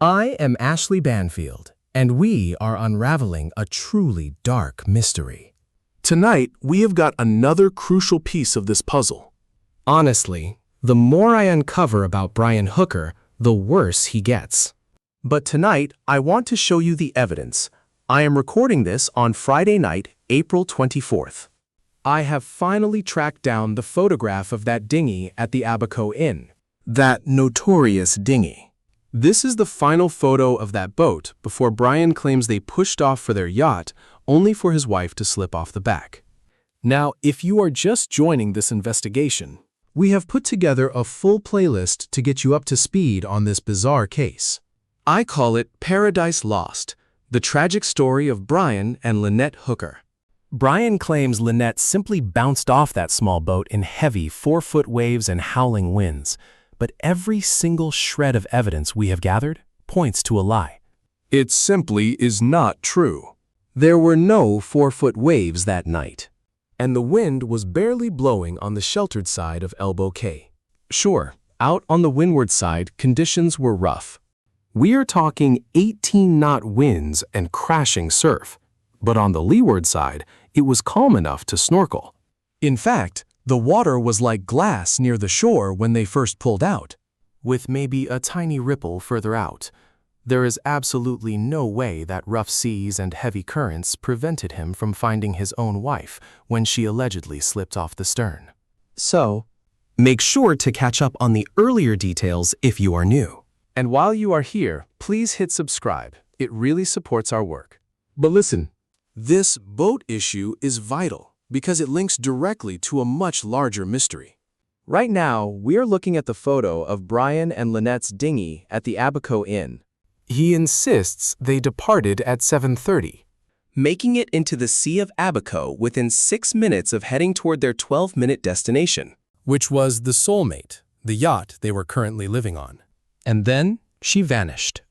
I am Ashley Banfield, and we are unraveling a truly dark mystery. Tonight, we have got another crucial piece of this puzzle. Honestly, the more I uncover about Brian Hooker, the worse he gets. But tonight, I want to show you the evidence. I am recording this on Friday night, April 24th. I have finally tracked down the photograph of that dinghy at the Abaco Inn. That notorious dinghy. This is the final photo of that boat before Brian claims they pushed off for their yacht, only for his wife to slip off the back. Now, if you are just joining this investigation, we have put together a full playlist to get you up to speed on this bizarre case. I call it Paradise Lost, the tragic story of Brian and Lynette Hooker. Brian claims Lynette simply bounced off that small boat in heavy 4-foot waves and howling winds, but every single shred of evidence we have gathered points to a lie. It simply is not true. There were no 4-foot waves that night, and the wind was barely blowing on the sheltered side of Elbow Cay. Sure, out on the windward side, conditions were rough. We are talking 18-knot winds and crashing surf, but on the leeward side, it was calm enough to snorkel. In fact, the water was like glass near the shore when they first pulled out, with maybe a tiny ripple further out. There is absolutely no way that rough seas and heavy currents prevented him from finding his own wife when she allegedly slipped off the stern. So, make sure to catch up on the earlier details if you are new. And while you are here, please hit subscribe. It really supports our work. But listen, this boat issue is vital because it links directly to a much larger mystery. Right now, we're looking at the photo of Brian and Lynette's dinghy at the Abaco Inn. He insists they departed at 7:30, making it into the Sea of Abaco within 6 minutes of heading toward their 12-minute destination, which was the Soulmate, the yacht they were currently living on. And then she vanished.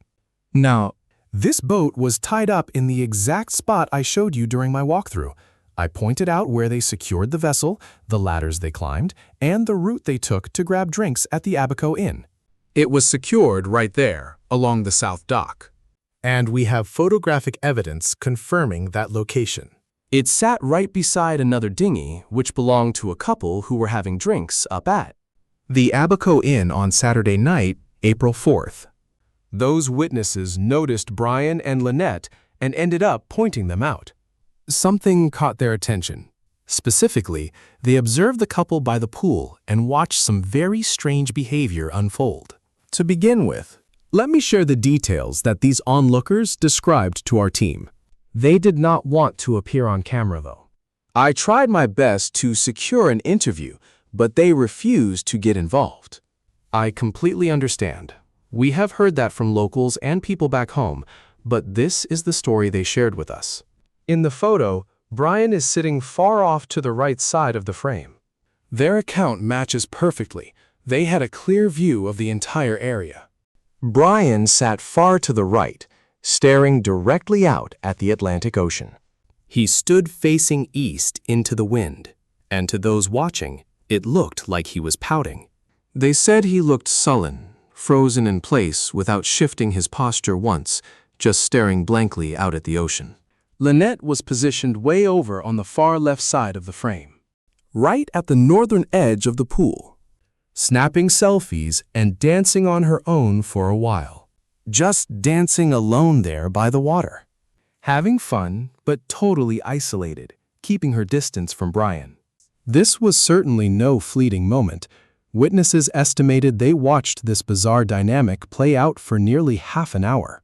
Now, this boat was tied up in the exact spot I showed you during my walkthrough. I pointed out where they secured the vessel, the ladders they climbed, and the route they took to grab drinks at the Abaco Inn. It was secured right there, along the south dock. And we have photographic evidence confirming that location. It sat right beside another dinghy, which belonged to a couple who were having drinks up at the Abaco Inn on Saturday night, April 4th. Those witnesses noticed Brian and Lynette and ended up pointing them out. Something caught their attention. Specifically, they observed the couple by the pool and watched some very strange behavior unfold. To begin with, let me share the details that these onlookers described to our team. They did not want to appear on camera, though. I tried my best to secure an interview, but they refused to get involved. I completely understand. We have heard that from locals and people back home, but this is the story they shared with us. In the photo, Brian is sitting far off to the right side of the frame. Their account matches perfectly. They had a clear view of the entire area. Brian sat far to the right, staring directly out at the Atlantic Ocean. He stood facing east into the wind, and to those watching, it looked like he was pouting. They said he looked sullen, frozen in place without shifting his posture once, just staring blankly out at the ocean. Lynette was positioned way over on the far left side of the frame, right at the northern edge of the pool, snapping selfies and dancing on her own for a while. Just dancing alone there by the water. Having fun, but totally isolated, keeping her distance from Brian. This was certainly no fleeting moment. Witnesses estimated they watched this bizarre dynamic play out for nearly half an hour.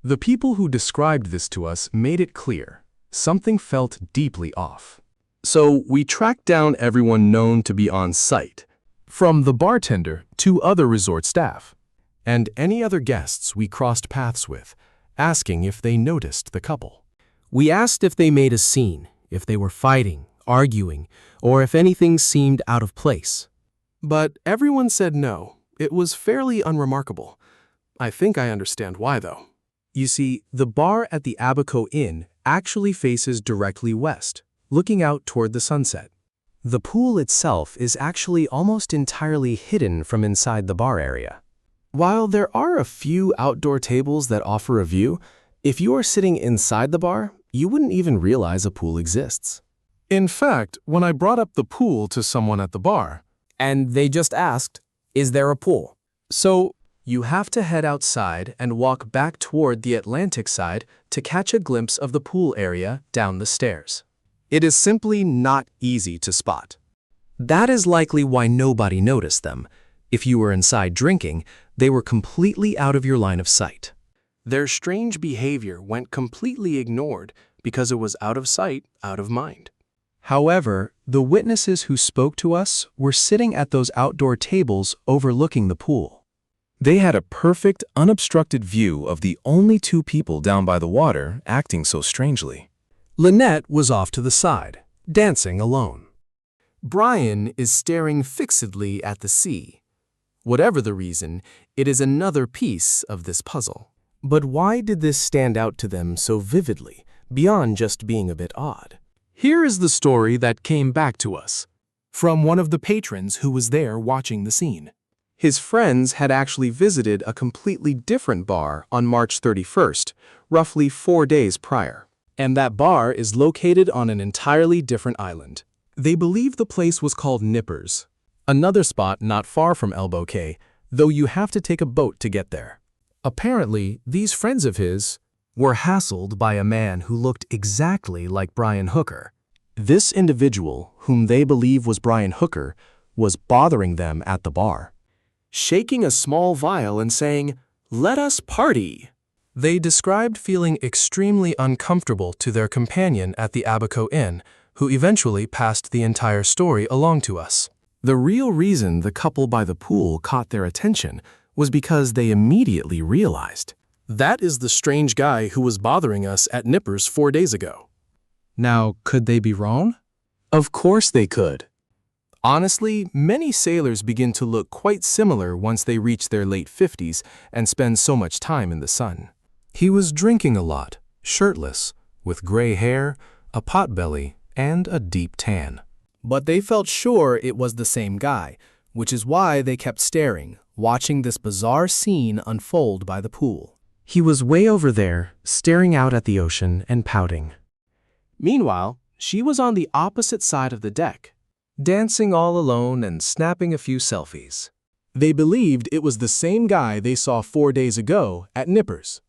The people who described this to us made it clear. Something felt deeply off. So we tracked down everyone known to be on site, from the bartender to other resort staff, and any other guests we crossed paths with, asking if they noticed the couple. We asked if they made a scene, if they were fighting, arguing, or if anything seemed out of place. But everyone said no. It was fairly unremarkable. I think I understand why, though. You see, the bar at the Abaco Inn actually faces directly west, looking out toward the sunset. The pool itself is actually almost entirely hidden from inside the bar area. While there are a few outdoor tables that offer a view, if you are sitting inside the bar, you wouldn't even realize a pool exists. In fact, when I brought up the pool to someone at the bar, And they just asked, "Is there a pool?" so you have to head outside and walk back toward the Atlantic side to catch a glimpse of the pool area down the stairs. It is simply not easy to spot. That is likely why nobody noticed them. If you were inside drinking, they were completely out of your line of sight. Their strange behavior went completely ignored because it was out of sight, out of mind. However, the witnesses who spoke to us were sitting at those outdoor tables overlooking the pool. They had a perfect, unobstructed view of the only two people down by the water acting so strangely. Lynette was off to the side, dancing alone. Brian is staring fixedly at the sea. Whatever the reason, it is another piece of this puzzle. But why did this stand out to them so vividly, beyond just being a bit odd? Here is the story that came back to us from one of the patrons who was there watching the scene. His friends had actually visited a completely different bar on March 31st, roughly 4 days prior. And that bar is located on an entirely different island. They believe the place was called Nippers, another spot not far from Elbow Cay, though you have to take a boat to get there. Apparently, these friends of his were hassled by a man who looked exactly like Brian Hooker. This individual, whom they believe was Brian Hooker, was bothering them at the bar, shaking a small vial and saying, "Let us party." They described feeling extremely uncomfortable to their companion at the Abaco Inn, who eventually passed the entire story along to us. The real reason the couple by the pool caught their attention was because they immediately realized, that is the strange guy who was bothering us at Nippers 4 days ago. Now, could they be wrong? Of course they could. Honestly, many sailors begin to look quite similar once they reach their late 50s and spend so much time in the sun. He was drinking a lot, shirtless, with gray hair, a potbelly, and a deep tan. But they felt sure it was the same guy, which is why they kept staring, watching this bizarre scene unfold by the pool. He was way over there, staring out at the ocean and pouting. Meanwhile, she was on the opposite side of the deck, dancing all alone and snapping a few selfies. They believed it was the same guy they saw 4 days ago at Nippers.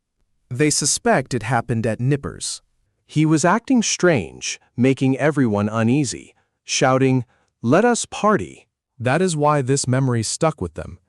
They suspect it happened at Nippers. He was acting strange, making everyone uneasy, shouting, "Let us party." That is why this memory stuck with them.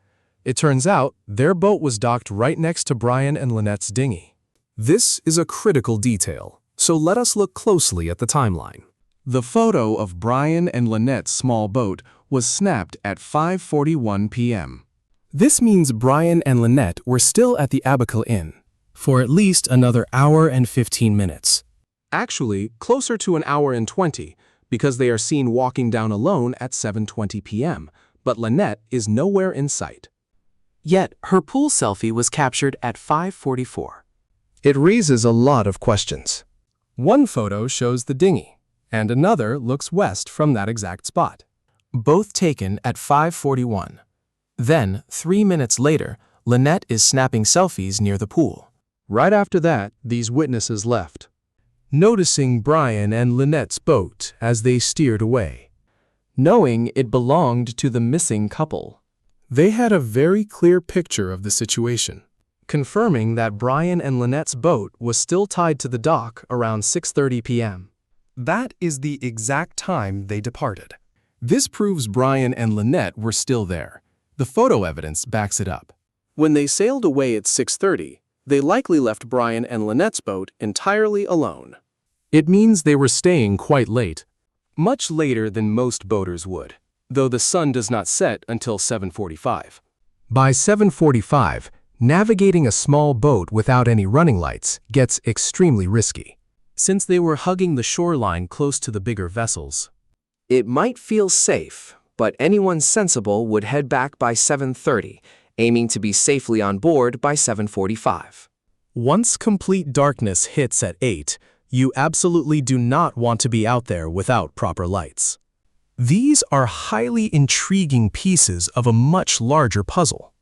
It turns out their boat was docked right next to Brian and Lynette's dinghy. This is a critical detail, so let us look closely at the timeline. The photo of Brian and Lynette's small boat was snapped at 5:41 p.m. This means Brian and Lynette were still at the Abaco Inn for at least another hour and 15 minutes. Actually, closer to an hour and 20, because they are seen walking down alone at 7:20 p.m., but Lynette is nowhere in sight. Yet, her pool selfie was captured at 5:44. It raises a lot of questions. One photo shows the dinghy, and another looks west from that exact spot. Both taken at 5:41. Then, 3 minutes later, Lynette is snapping selfies near the pool. Right after that, these witnesses left, noticing Brian and Lynette's boat as they steered away, knowing it belonged to the missing couple. They had a very clear picture of the situation, confirming that Brian and Lynette's boat was still tied to the dock around 6:30 p.m. That is the exact time they departed. This proves Brian and Lynette were still there. The photo evidence backs it up. When they sailed away at 6:30, they likely left Brian and Lynette's boat entirely alone. It means they were staying quite late, much later than most boaters would, though the sun does not set until 7:45. By 7:45, navigating a small boat without any running lights gets extremely risky. Since they were hugging the shoreline close to the bigger vessels, It might feel safe, but anyone sensible would head back by 7:30, aiming to be safely on board by 7:45. once complete darkness hits at 8, you absolutely do not want to be out there without proper lights. These are highly intriguing pieces of a much larger puzzle.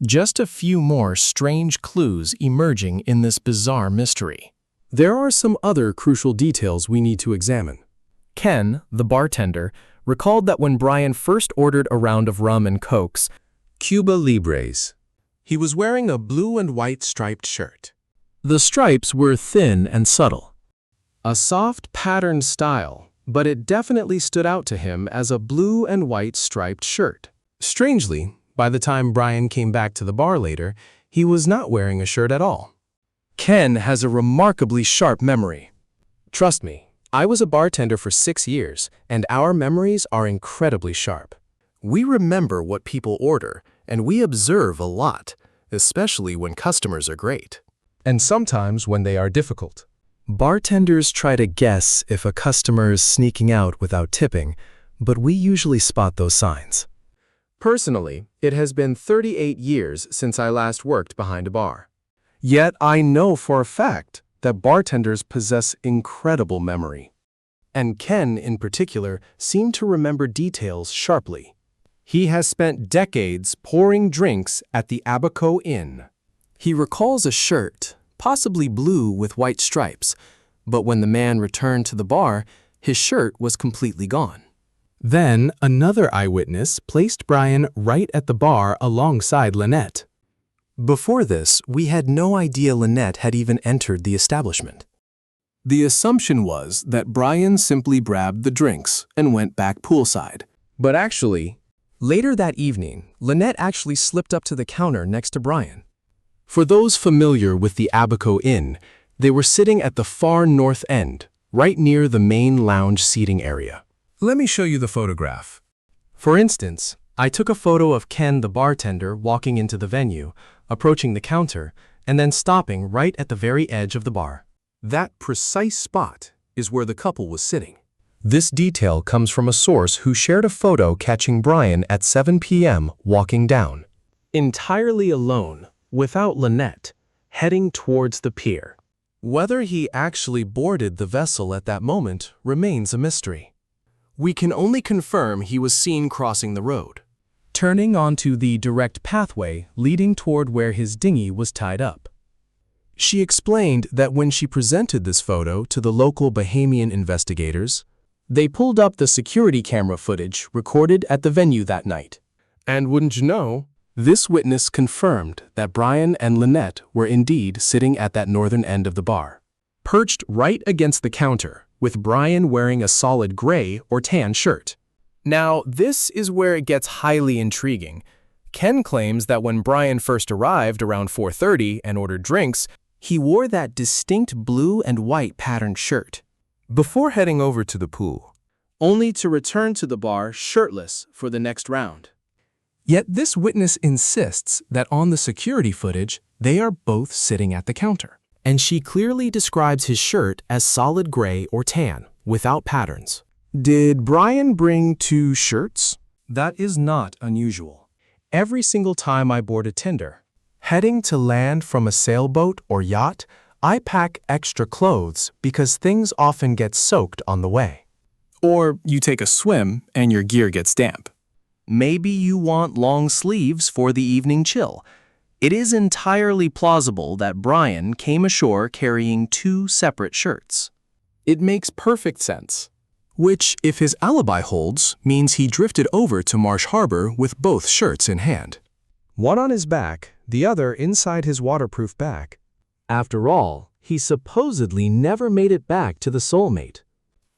Just a few more strange clues emerging in this bizarre mystery. There are some other crucial details we need to examine. Ken, the bartender, recalled that when Brian first ordered a round of rum and cokes, Cuba Libres. He was wearing a blue and white striped shirt. the stripes were thin and subtle. A soft patterned style, but it definitely stood out to him as a blue and white striped shirt. Strangely, by the time Brian came back to the bar later, he was not wearing a shirt at all. Ken has a remarkably sharp memory. Trust me, I was a bartender for 6 years, and our memories are incredibly sharp. We remember what people order, and we observe a lot, especially when customers are great. And sometimes when they are difficult. Bartenders try to guess if a customer is sneaking out without tipping, but we usually spot those signs. Personally, it has been 38 years since I last worked behind a bar. Yet I know for a fact that bartenders possess incredible memory. And Ken, in particular, seemed to remember details sharply. He has spent decades pouring drinks at the Abaco Inn. He recalls a shirt, possibly blue with white stripes, but when the man returned to the bar, his shirt was completely gone. Then, another eyewitness placed Brian right at the bar alongside Lynette. Before this, we had no idea Lynette had even entered the establishment. The assumption was that Brian simply grabbed the drinks and went back poolside. But actually, later that evening, Lynette actually slipped up to the counter next to Brian. For those familiar with the Abaco Inn, they were sitting at the far north end, right near the main lounge seating area. Let me show you the photograph. For instance, I took a photo of Ken the bartender walking into the venue, approaching the counter, and then stopping right at the very edge of the bar. That precise spot is where the couple was sitting. This detail comes from a source who shared a photo catching Brian at 7 p.m. walking down. Entirely alone, without Lynette, heading towards the pier. Whether he actually boarded the vessel at that moment remains a mystery. We can only confirm he was seen crossing the road, turning onto the direct pathway leading toward where his dinghy was tied up. She explained that when she presented this photo to the local Bahamian investigators, they pulled up the security camera footage recorded at the venue that night. And wouldn't you know, this witness confirmed that Brian and Lynette were indeed sitting at that northern end of the bar, perched right against the counter, with Brian wearing a solid gray or tan shirt. Now, this is where it gets highly intriguing. Ken claims that when Brian first arrived around 4:30 and ordered drinks, he wore that distinct blue and white patterned shirt before heading over to the pool, only to return to the bar shirtless for the next round. Yet this witness insists that on the security footage, they are both sitting at the counter. And she clearly describes his shirt as solid gray or tan, without patterns. Did Brian bring 2 shirts? That is not unusual. Every single time I board a tender, Heading to land from a sailboat or yacht, I pack extra clothes because things often get soaked on the way. Or you take a swim and your gear gets damp. Maybe you want long sleeves for the evening chill. It is entirely plausible that Brian came ashore carrying 2 separate shirts. It makes perfect sense. Which, if his alibi holds, means he drifted over to Marsh Harbor with both shirts in hand. one on his back, the other inside his waterproof bag. After all, he supposedly never made it back to the soulmate.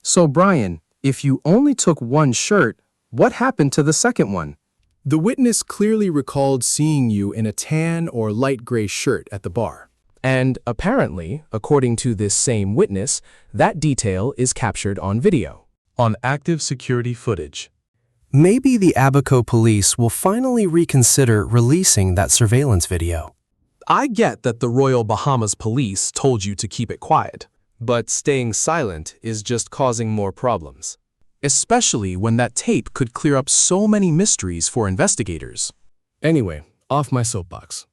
So Brian, if you only took 1 shirt, what happened to the second one? The witness clearly recalled seeing you in a tan or light gray shirt at the bar. And apparently, according to this same witness, that detail is captured on video. On active security footage. Maybe the Abaco police will finally reconsider releasing that surveillance video. I get that the Royal Bahamas Police told you to keep it quiet, but staying silent is just causing more problems. Especially when that tape could clear up so many mysteries for investigators. Anyway, off my soapbox.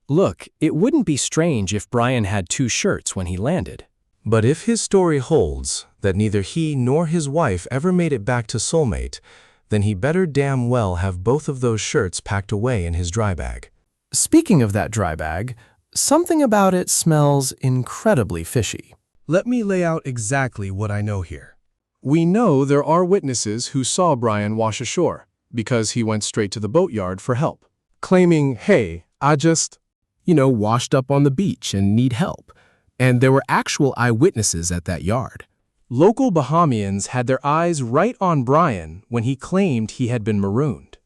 Look, it wouldn't be strange if Brian had 2 shirts when he landed. But if his story holds that neither he nor his wife ever made it back to soulmate, then he better damn well have both of those shirts packed away in his dry bag. Speaking of that dry bag, something about it smells incredibly fishy. Let me lay out exactly what I know here. We know there are witnesses who saw Brian wash ashore because he went straight to the boatyard for help, claiming, hey, I just, washed up on the beach and need help. And there were actual eyewitnesses at that yard. Local Bahamians had their eyes right on Brian when he claimed he had been marooned.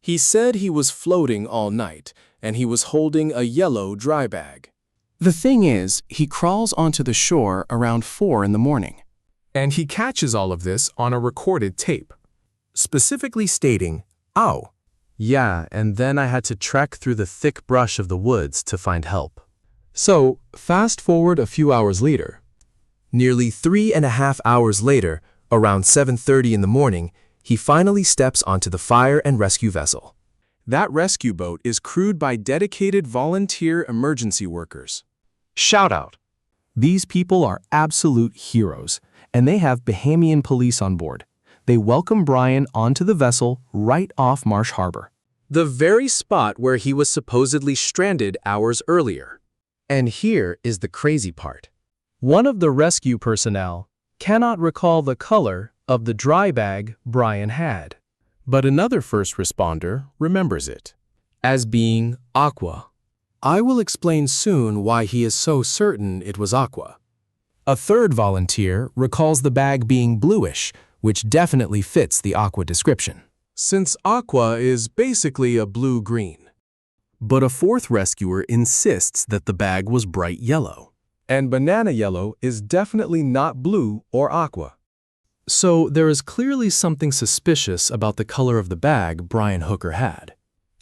He said he was floating all night and he was holding a yellow dry bag. The thing is, he crawls onto the shore around 4 in the morning. And he catches all of this on a recorded tape, specifically stating, "Ow." Yeah, and then I had to trek through the thick brush of the woods to find help. So, fast forward a few hours later. Nearly 3.5 hours later, around 7:30 in the morning, he finally steps onto the fire and rescue vessel. That rescue boat is crewed by dedicated volunteer emergency workers. Shout out! These people are absolute heroes, and they have Bahamian police on board. They welcome Brian onto the vessel right off Marsh Harbor, the very spot where he was supposedly stranded hours earlier. And here is the crazy part. One of the rescue personnel cannot recall the color of the dry bag Brian had, but another first responder remembers it as being aqua. I will explain soon why he is so certain it was aqua. A third volunteer recalls the bag being bluish, which definitely fits the aqua description, since aqua is basically a blue-green. But a fourth rescuer insists that the bag was bright yellow. And banana yellow is definitely not blue or aqua. So there is clearly something suspicious about the color of the bag Brian Hooker had,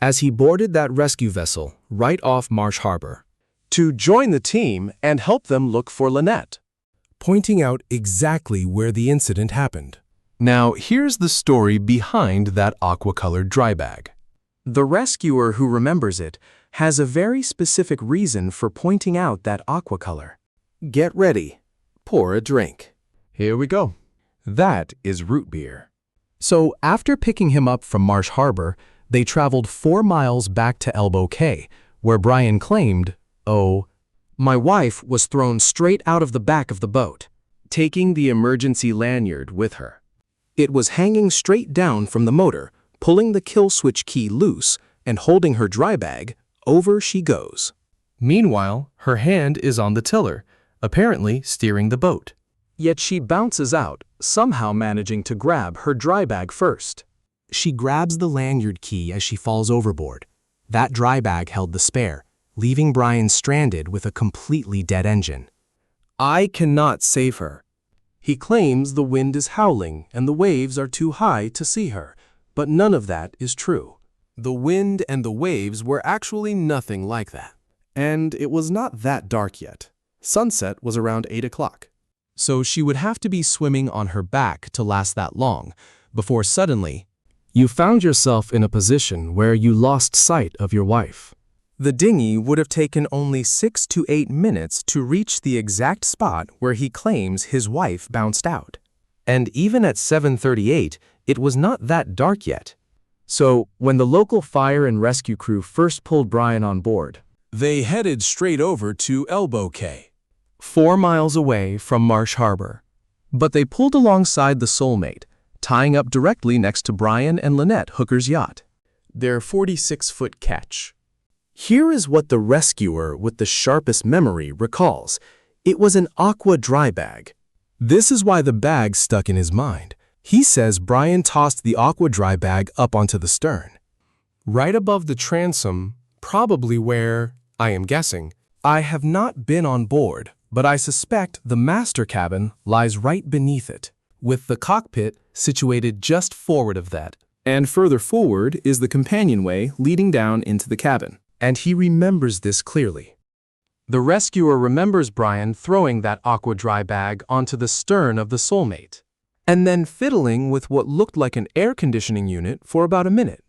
as he boarded that rescue vessel right off Marsh Harbor to join the team and help them look for Lynette, pointing out exactly where the incident happened. Now, here's the story behind that aqua-colored dry bag. The rescuer who remembers it has a very specific reason for pointing out that aqua color. Get ready. Pour a drink. Here we go. That is root beer. So after picking him up from Marsh Harbor, they traveled 4 miles back to Elbow Cay, where Brian claimed, "Oh, my wife was thrown straight out of the back of the boat, taking the emergency lanyard with her. It was hanging straight down from the motor, pulling the kill switch key loose and holding her dry bag, over she goes." Meanwhile, her hand is on the tiller, apparently steering the boat. Yet she bounces out, somehow managing to grab her dry bag first. She grabs the lanyard key as she falls overboard. That dry bag held the spare, leaving Brian stranded with a completely dead engine. I cannot save her. He claims the wind is howling and the waves are too high to see her, but none of that is true. The wind and the waves were actually nothing like that. And it was not that dark yet. Sunset was around 8 o'clock. So she would have to be swimming on her back to last that long, before suddenly, you found yourself in a position where you lost sight of your wife. The dinghy would have taken only 6 to 8 minutes to reach the exact spot where he claims his wife bounced out. And even at 7:38, it was not that dark yet. So, when the local fire and rescue crew first pulled Brian on board, they headed straight over to Elbow Cay, 4 miles away from Marsh Harbor. But they pulled alongside the Soulmate, tying up directly next to Brian and Lynette Hooker's yacht, their 46-foot catch. Here is what the rescuer with the sharpest memory recalls. It was an aqua dry bag. This is why the bag stuck in his mind. He says Brian tossed the aqua dry bag up onto the stern, right above the transom, probably where, I am guessing, I have not been on board, but I suspect the master cabin lies right beneath it, with the cockpit situated just forward of that. And further forward is the companionway leading down into the cabin. And he remembers this clearly. The rescuer remembers Brian throwing that aqua dry bag onto the stern of the Soulmate, and then fiddling with what looked like an air conditioning unit for about a minute,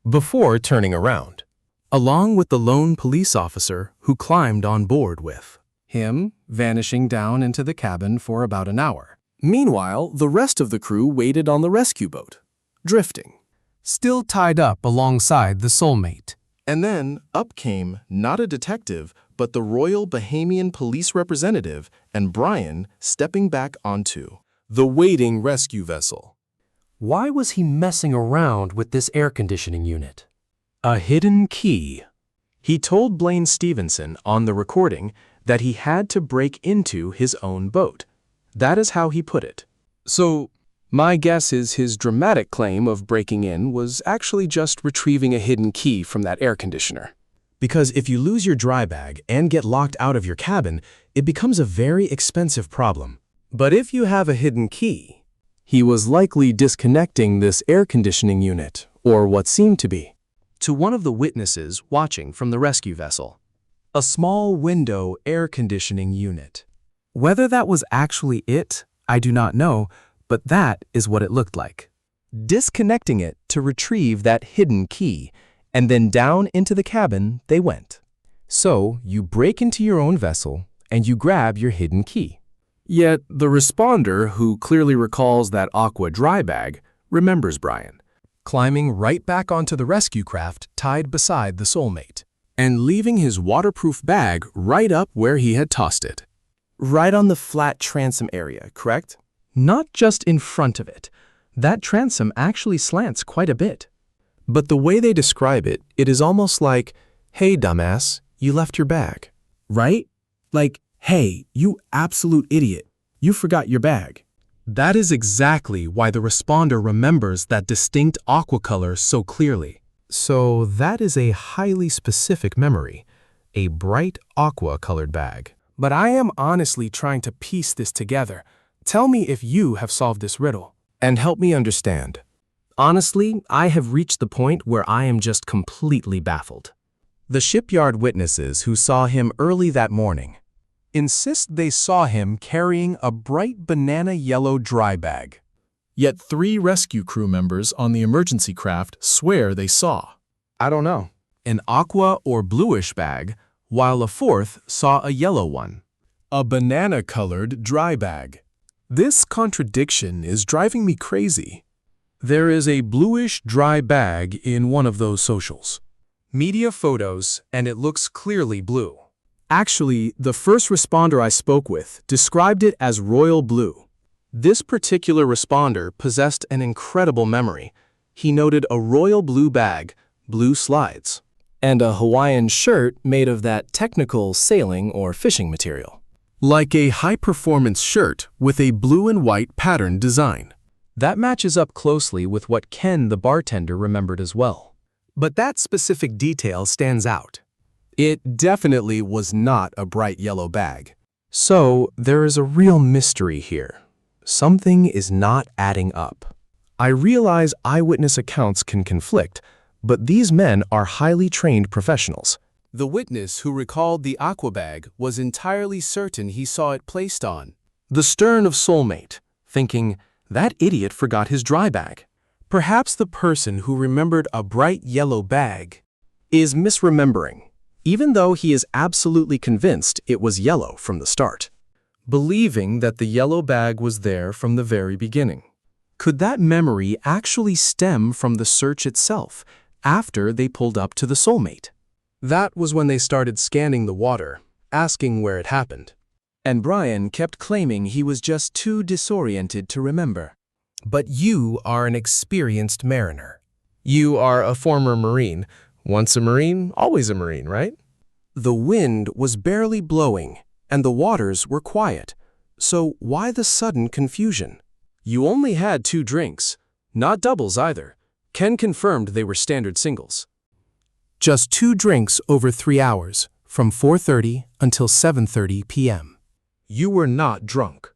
before turning around, along with the lone police officer who climbed on board with him, vanishing down into the cabin for about an hour. Meanwhile, the rest of the crew waited on the rescue boat, drifting, still tied up alongside the Soulmate. And then up came not a detective, but the Royal Bahamian Police representative, and Brian stepping back onto the waiting rescue vessel. Why was he messing around with this air conditioning unit? A hidden key. He told Blaine Stevenson on the recording that he had to break into his own boat. That is how he put it. So, my guess is his dramatic claim of breaking in was actually just retrieving a hidden key from that air conditioner. Because if you lose your dry bag and get locked out of your cabin, it becomes a very expensive problem. But if you have a hidden key, he was likely disconnecting this air conditioning unit, or what seemed to be, to one of the witnesses watching from the rescue vessel. A small window air conditioning unit. Whether that was actually it, I do not know, but that is what it looked like. Disconnecting it to retrieve that hidden key, and then down into the cabin they went. So you break into your own vessel and you grab your hidden key. Yet the responder, who clearly recalls that aqua dry bag, remembers Brian climbing right back onto the rescue craft tied beside the soulmate, and leaving his waterproof bag right up where he had tossed it. Right on the flat transom area, correct? Not just in front of it. That transom actually slants quite a bit. But the way they describe it, it is almost like, "Hey, dumbass, you left your bag." Right? Like, "Hey, you absolute idiot, you forgot your bag." That is exactly why the responder remembers that distinct aqua color so clearly. So that is a highly specific memory, a bright aqua-colored bag. But I am honestly trying to piece this together. Tell me if you have solved this riddle. And help me understand. Honestly, I have reached the point where I am just completely baffled. The shipyard witnesses who saw him early that morning insist they saw him carrying a bright banana yellow dry bag. Yet 3 rescue crew members on the emergency craft swear they saw, I don't know, an aqua or bluish bag, while a 4th saw a yellow one, a banana-colored dry bag. This contradiction is driving me crazy. There is a bluish dry bag in one of those socials. Media photos, and it looks clearly blue. Actually, the first responder I spoke with described it as royal blue. This particular responder possessed an incredible memory. He noted a royal blue bag, blue slides, and a Hawaiian shirt made of that technical sailing or fishing material. Like a high-performance shirt with a blue and white pattern design. That matches up closely with what Ken the bartender remembered as well. But that specific detail stands out. It definitely was not a bright yellow bag. So, there is a real mystery here. Something is not adding up. I realize eyewitness accounts can conflict, but these men are highly trained professionals. The witness who recalled the aqua bag was entirely certain he saw it placed on the stern of Soulmate, thinking, that idiot forgot his dry bag. Perhaps the person who remembered a bright yellow bag is misremembering, even though he is absolutely convinced it was yellow from the start, believing that the yellow bag was there from the very beginning. Could that memory actually stem from the search itself, after they pulled up to the Soulmate? That was when they started scanning the water, asking where it happened. And Brian kept claiming he was just too disoriented to remember. But you are an experienced mariner. You are a former Marine. Once a Marine, always a Marine, right? The wind was barely blowing, and the waters were quiet. So why the sudden confusion? You only had 2 drinks, not doubles either. Ken confirmed they were standard singles. Just 2 drinks over 3 hours, from 4:30 until 7:30 p.m. You were not drunk.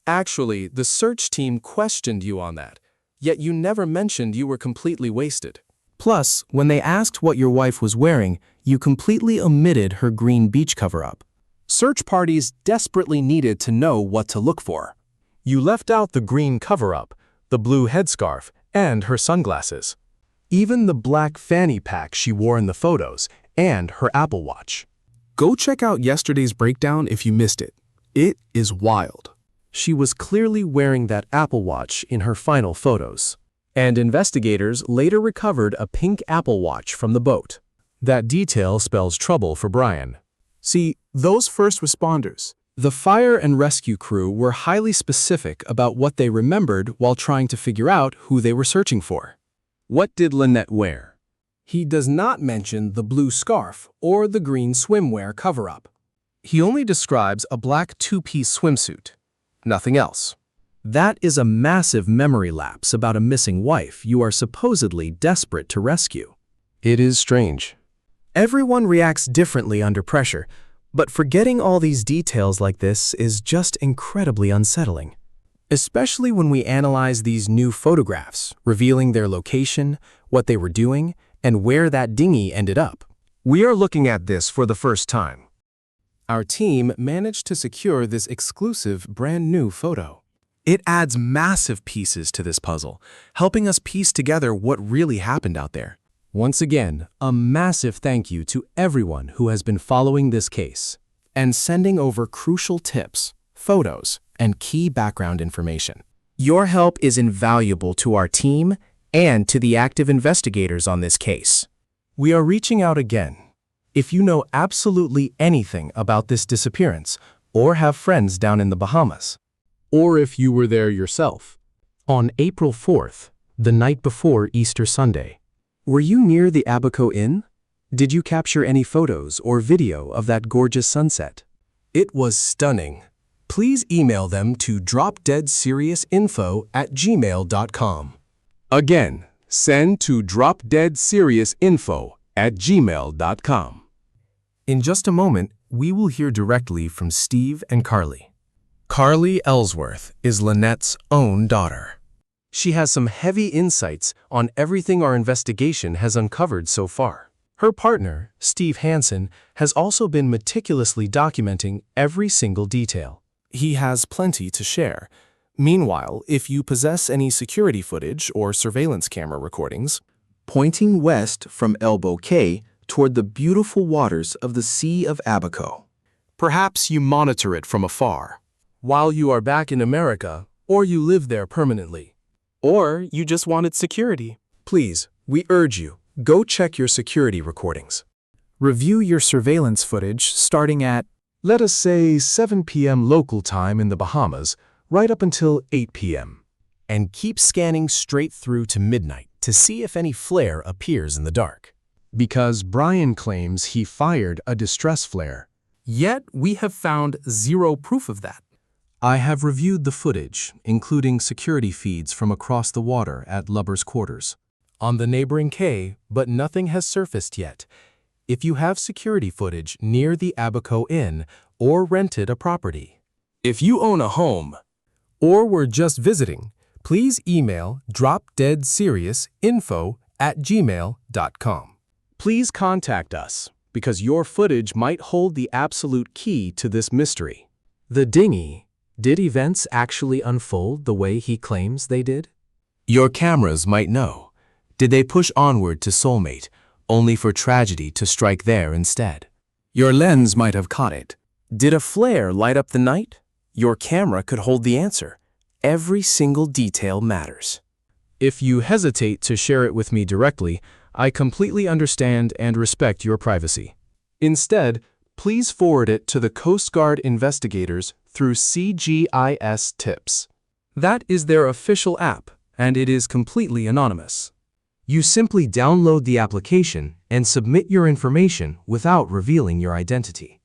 Actually, the search team questioned you on that, yet you never mentioned you were completely wasted. Plus, when they asked what your wife was wearing, you completely omitted her green beach cover-up. Search parties desperately needed to know what to look for. You left out the green cover-up, the blue headscarf, and her sunglasses. Even the black fanny pack she wore in the photos, and her Apple Watch. Go check out yesterday's breakdown if you missed it. It is wild. She was clearly wearing that Apple Watch in her final photos. And investigators later recovered a pink Apple Watch from the boat. That detail spells trouble for Brian. See, those first responders, The fire and rescue crew were highly specific about what they remembered while trying to figure out who they were searching for. What did Lynette wear? He does not mention the blue scarf or the green swimwear cover-up. He only describes a black two-piece swimsuit. Nothing else. That is a massive memory lapse about a missing wife you are supposedly desperate to rescue. It is strange. Everyone reacts differently under pressure, but forgetting all these details like this is just incredibly unsettling. Especially when we analyze these new photographs, revealing their location, what they were doing, and where that dinghy ended up. We are looking at this for the first time. Our team managed to secure this exclusive brand new photo. It adds massive pieces to this puzzle, helping us piece together what really happened out there. Once again, a massive thank you to everyone who has been following this case and sending over crucial tips, photos, and key background information. Your help is invaluable to our team and to the active investigators on this case. We are reaching out again. If you know absolutely anything about this disappearance or have friends down in the Bahamas, Or if you were there yourself. on April 4th, the night before Easter Sunday, Were you near the Abaco Inn? Did you capture any photos or video of that gorgeous sunset? it was stunning. Please email them to dropdeadseriousinfo@gmail.com. Again, send to dropdeadseriousinfo@gmail.com. In just a moment, we will hear directly from Steve and Carly. Carly Ellsworth is Lynette's own daughter. She has some heavy insights on everything our investigation has uncovered so far. Her partner, Steve Hansen, has also been meticulously documenting every single detail. He has plenty to share. Meanwhile, if you possess any security footage or surveillance camera recordings, pointing west from Elbow Cay toward the beautiful waters of the Sea of Abaco. perhaps you monitor it from afar, while you are back in America, or you live there permanently. Or you just wanted security. Please, we urge you, go check your security recordings. review your surveillance footage starting at, Let us say 7 p.m. local time in the Bahamas, right up until 8 p.m. And keep scanning straight through to midnight to see if any flare appears in the dark. Because Brian claims he fired a distress flare. Yet we have found zero proof of that. I have reviewed the footage, including security feeds from across the water at Lubber's quarters. On the neighboring quay, but nothing has surfaced yet. If you have security footage near the Abaco Inn or rented a property, If you own a home, or were just visiting, please email dropdeadseriousinfo@gmail.com. please contact us, because your footage might hold the absolute key to this mystery. The dinghy. Did events actually unfold the way he claims they did? Your cameras might know. Did they push onward to Soulmate, only for tragedy to strike there instead? Your lens might have caught it. Did a flare light up the night? Your camera could hold the answer. Every single detail matters. If you hesitate to share it with me directly, I completely understand and respect your privacy. Instead, please forward it to the Coast Guard investigators through CGIS Tips. That is their official app, and it is completely anonymous. You simply download the application and submit your information without revealing your identity.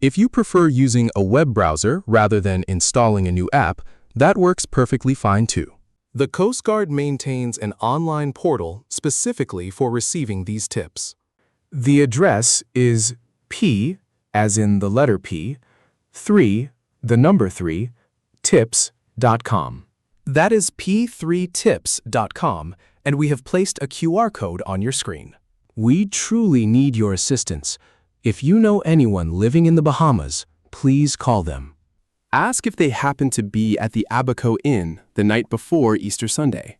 If you prefer using a web browser rather than installing a new app, that works perfectly fine too. The Coast Guard maintains an online portal specifically for receiving these tips. The address is P, as in the letter P, 3, the number 3, tips.com. That is p3tips.com, and we have placed a QR code on your screen. We truly need your assistance. If you know anyone living in the Bahamas, please call them. Ask if they happen to be at the Abaco Inn the night before Easter Sunday.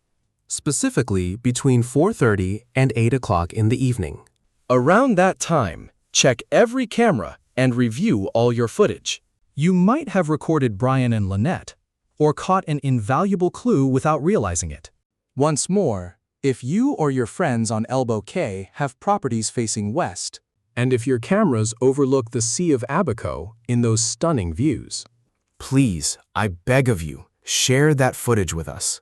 Specifically between 4:30 and 8 o'clock in the evening. Around that time, check every camera and review all your footage. You might have recorded Brian and Lynette, or caught an invaluable clue without realizing it. Once more, If you or your friends on Elbow K have properties facing west, and if your cameras overlook the Sea of Abaco in those stunning views. Please, I beg of you, share that footage with us.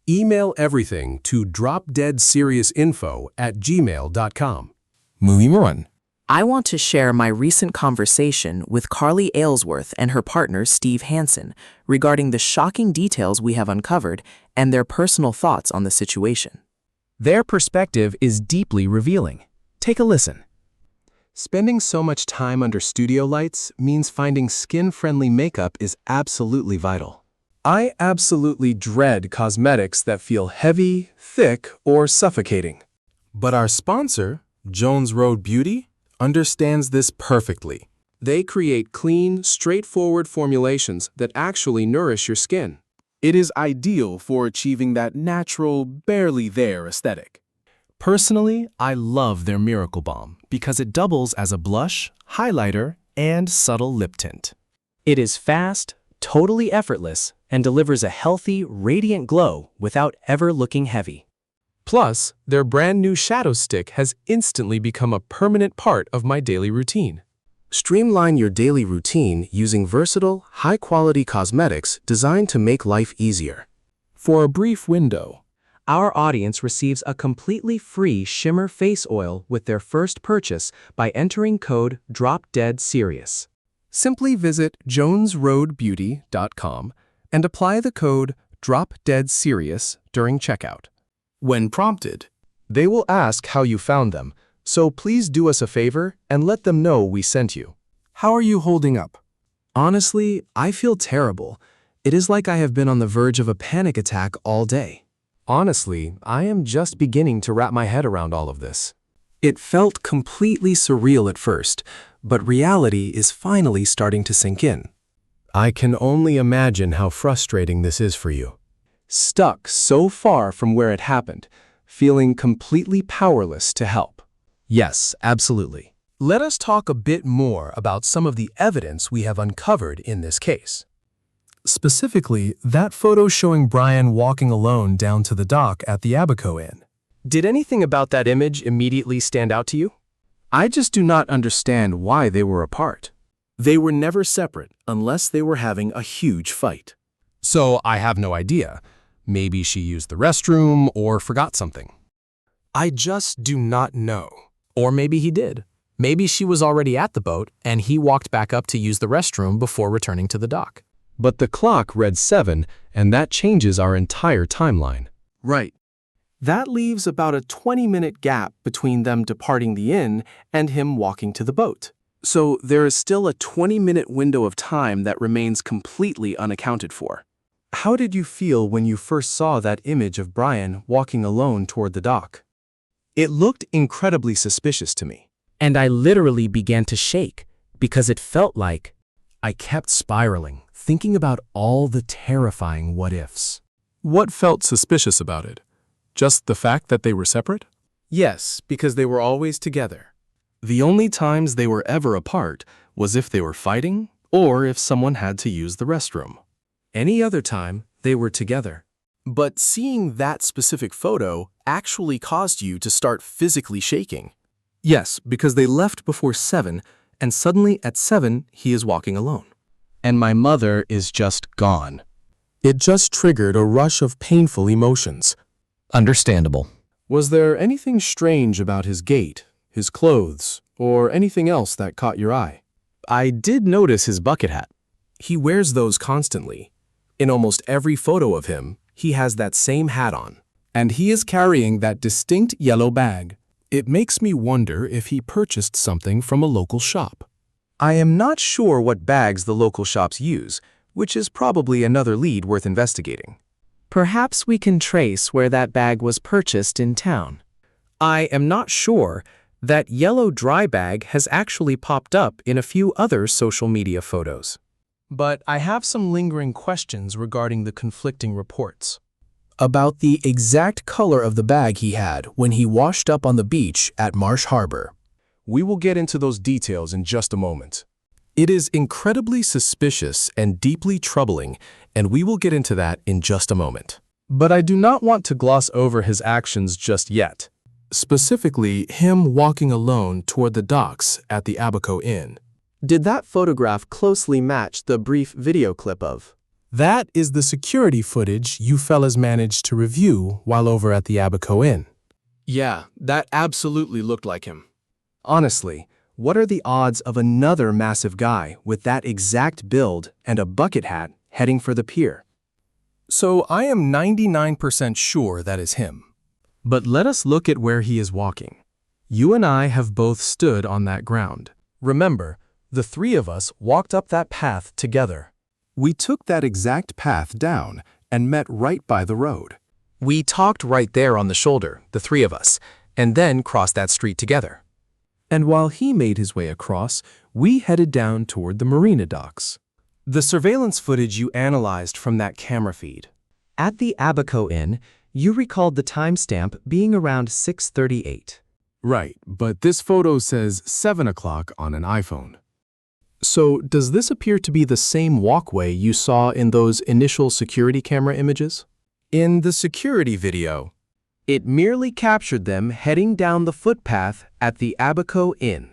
Email everything to dropdeadseriousinfo@gmail.com. Movie I want to share my recent conversation with Carly Aylesworth and her partner Steve Hansen regarding the shocking details we have uncovered and their personal thoughts on the situation. Their perspective is deeply revealing. Take a listen. Spending so much time under studio lights means finding skin-friendly makeup is absolutely vital. I absolutely dread cosmetics that feel heavy, thick, or suffocating. But our sponsor, Jones Road Beauty, understands this perfectly. They create clean, straightforward formulations that actually nourish your skin. It is ideal for achieving that natural, barely there aesthetic. Personally, I love their Miracle Balm because it doubles as a blush, highlighter, and subtle lip tint. It is fast, totally effortless, and delivers a healthy, radiant glow without ever looking heavy. Plus, their brand new shadow stick has instantly become a permanent part of my daily routine. Streamline your daily routine using versatile, high-quality cosmetics designed to make life easier. For a brief window, Our audience receives a completely free shimmer face oil with their first purchase by entering code DROPDEADSERIOUS. Simply visit jonesroadbeauty.com and apply the code DROPDEADSERIOUS during checkout. when prompted, They will ask how you found them, so please do us a favor and let them know we sent you. how are you holding up? Honestly, I feel terrible. It is like I have been on the verge of a panic attack all day. Honestly, I am just beginning to wrap my head around all of this. It felt completely surreal at first, but reality is finally starting to sink in. I can only imagine how frustrating this is for you. Stuck so far from where it happened, feeling completely powerless to help. Yes, absolutely. Let us talk a bit more about some of the evidence we have uncovered in this case. Specifically, that photo showing Brian walking alone down to the dock at the Abaco Inn. Did anything about that image immediately stand out to you? I just do not understand why they were apart. They were never separate unless they were having a huge fight. So I have no idea. Maybe she used the restroom or forgot something. I just do not know. Or maybe he did. Maybe she was already at the boat and he walked back up to use the restroom before returning to the dock. But the clock read 7, and that changes our entire timeline. Right. That leaves about a 20-minute gap between them departing the inn and him walking to the boat. So there is still a 20-minute window of time that remains completely unaccounted for. How did you feel when you first saw that image of Brian walking alone toward the dock? It looked incredibly suspicious to me. And I literally began to shake because it felt like I kept spiraling, thinking about all the terrifying what-ifs. What felt suspicious about it? Just the fact that they were separate? Yes, because they were always together. The only times they were ever apart was if they were fighting or if someone had to use the restroom. Any other time, they were together. But seeing that specific photo actually caused you to start physically shaking. Yes, because they left before 7, and suddenly at 7, he is walking alone. And my mother is just gone. It just triggered a rush of painful emotions. understandable. Was there anything strange about his gait, his clothes, or anything else that caught your eye? I did notice his bucket hat. He wears those constantly. In almost every photo of him, he has that same hat on. And he is carrying that distinct yellow bag. It makes me wonder if he purchased something from a local shop. I am not sure what bags the local shops use, which is probably another lead worth investigating. Perhaps we can trace where that bag was purchased in town. I am not sure. That yellow dry bag has actually popped up in a few other social media photos. But I have some lingering questions regarding the conflicting reports. About the exact color of the bag he had when he washed up on the beach at Marsh Harbor. We will get into those details in just a moment. It is incredibly suspicious and deeply troubling, and we will get into that in just a moment. But I do not want to gloss over his actions just yet. Specifically, him walking alone toward the docks at the Abaco Inn. Did that photograph closely match the brief video clip of? That is the security footage you fellas managed to review while over at the Abaco Inn. Yeah, that absolutely looked like him. Honestly, what are the odds of another massive guy with that exact build and a bucket hat heading for the pier? So I am 99% sure that is him. But let us look at where he is walking. You and I have both stood on that ground. Remember, the three of us walked up that path together. We took that exact path down and met right by the road. We talked right there on the shoulder, the three of us, and then crossed that street together. And while he made his way across, we headed down toward the marina docks. The surveillance footage you analyzed from that camera feed. At the Abaco Inn, you recalled the timestamp being around 6:38. Right, but this photo says 7 o'clock on an iPhone. So does this appear to be the same walkway you saw in those initial security camera images? In the security video, it merely captured them heading down the footpath at the Abaco Inn.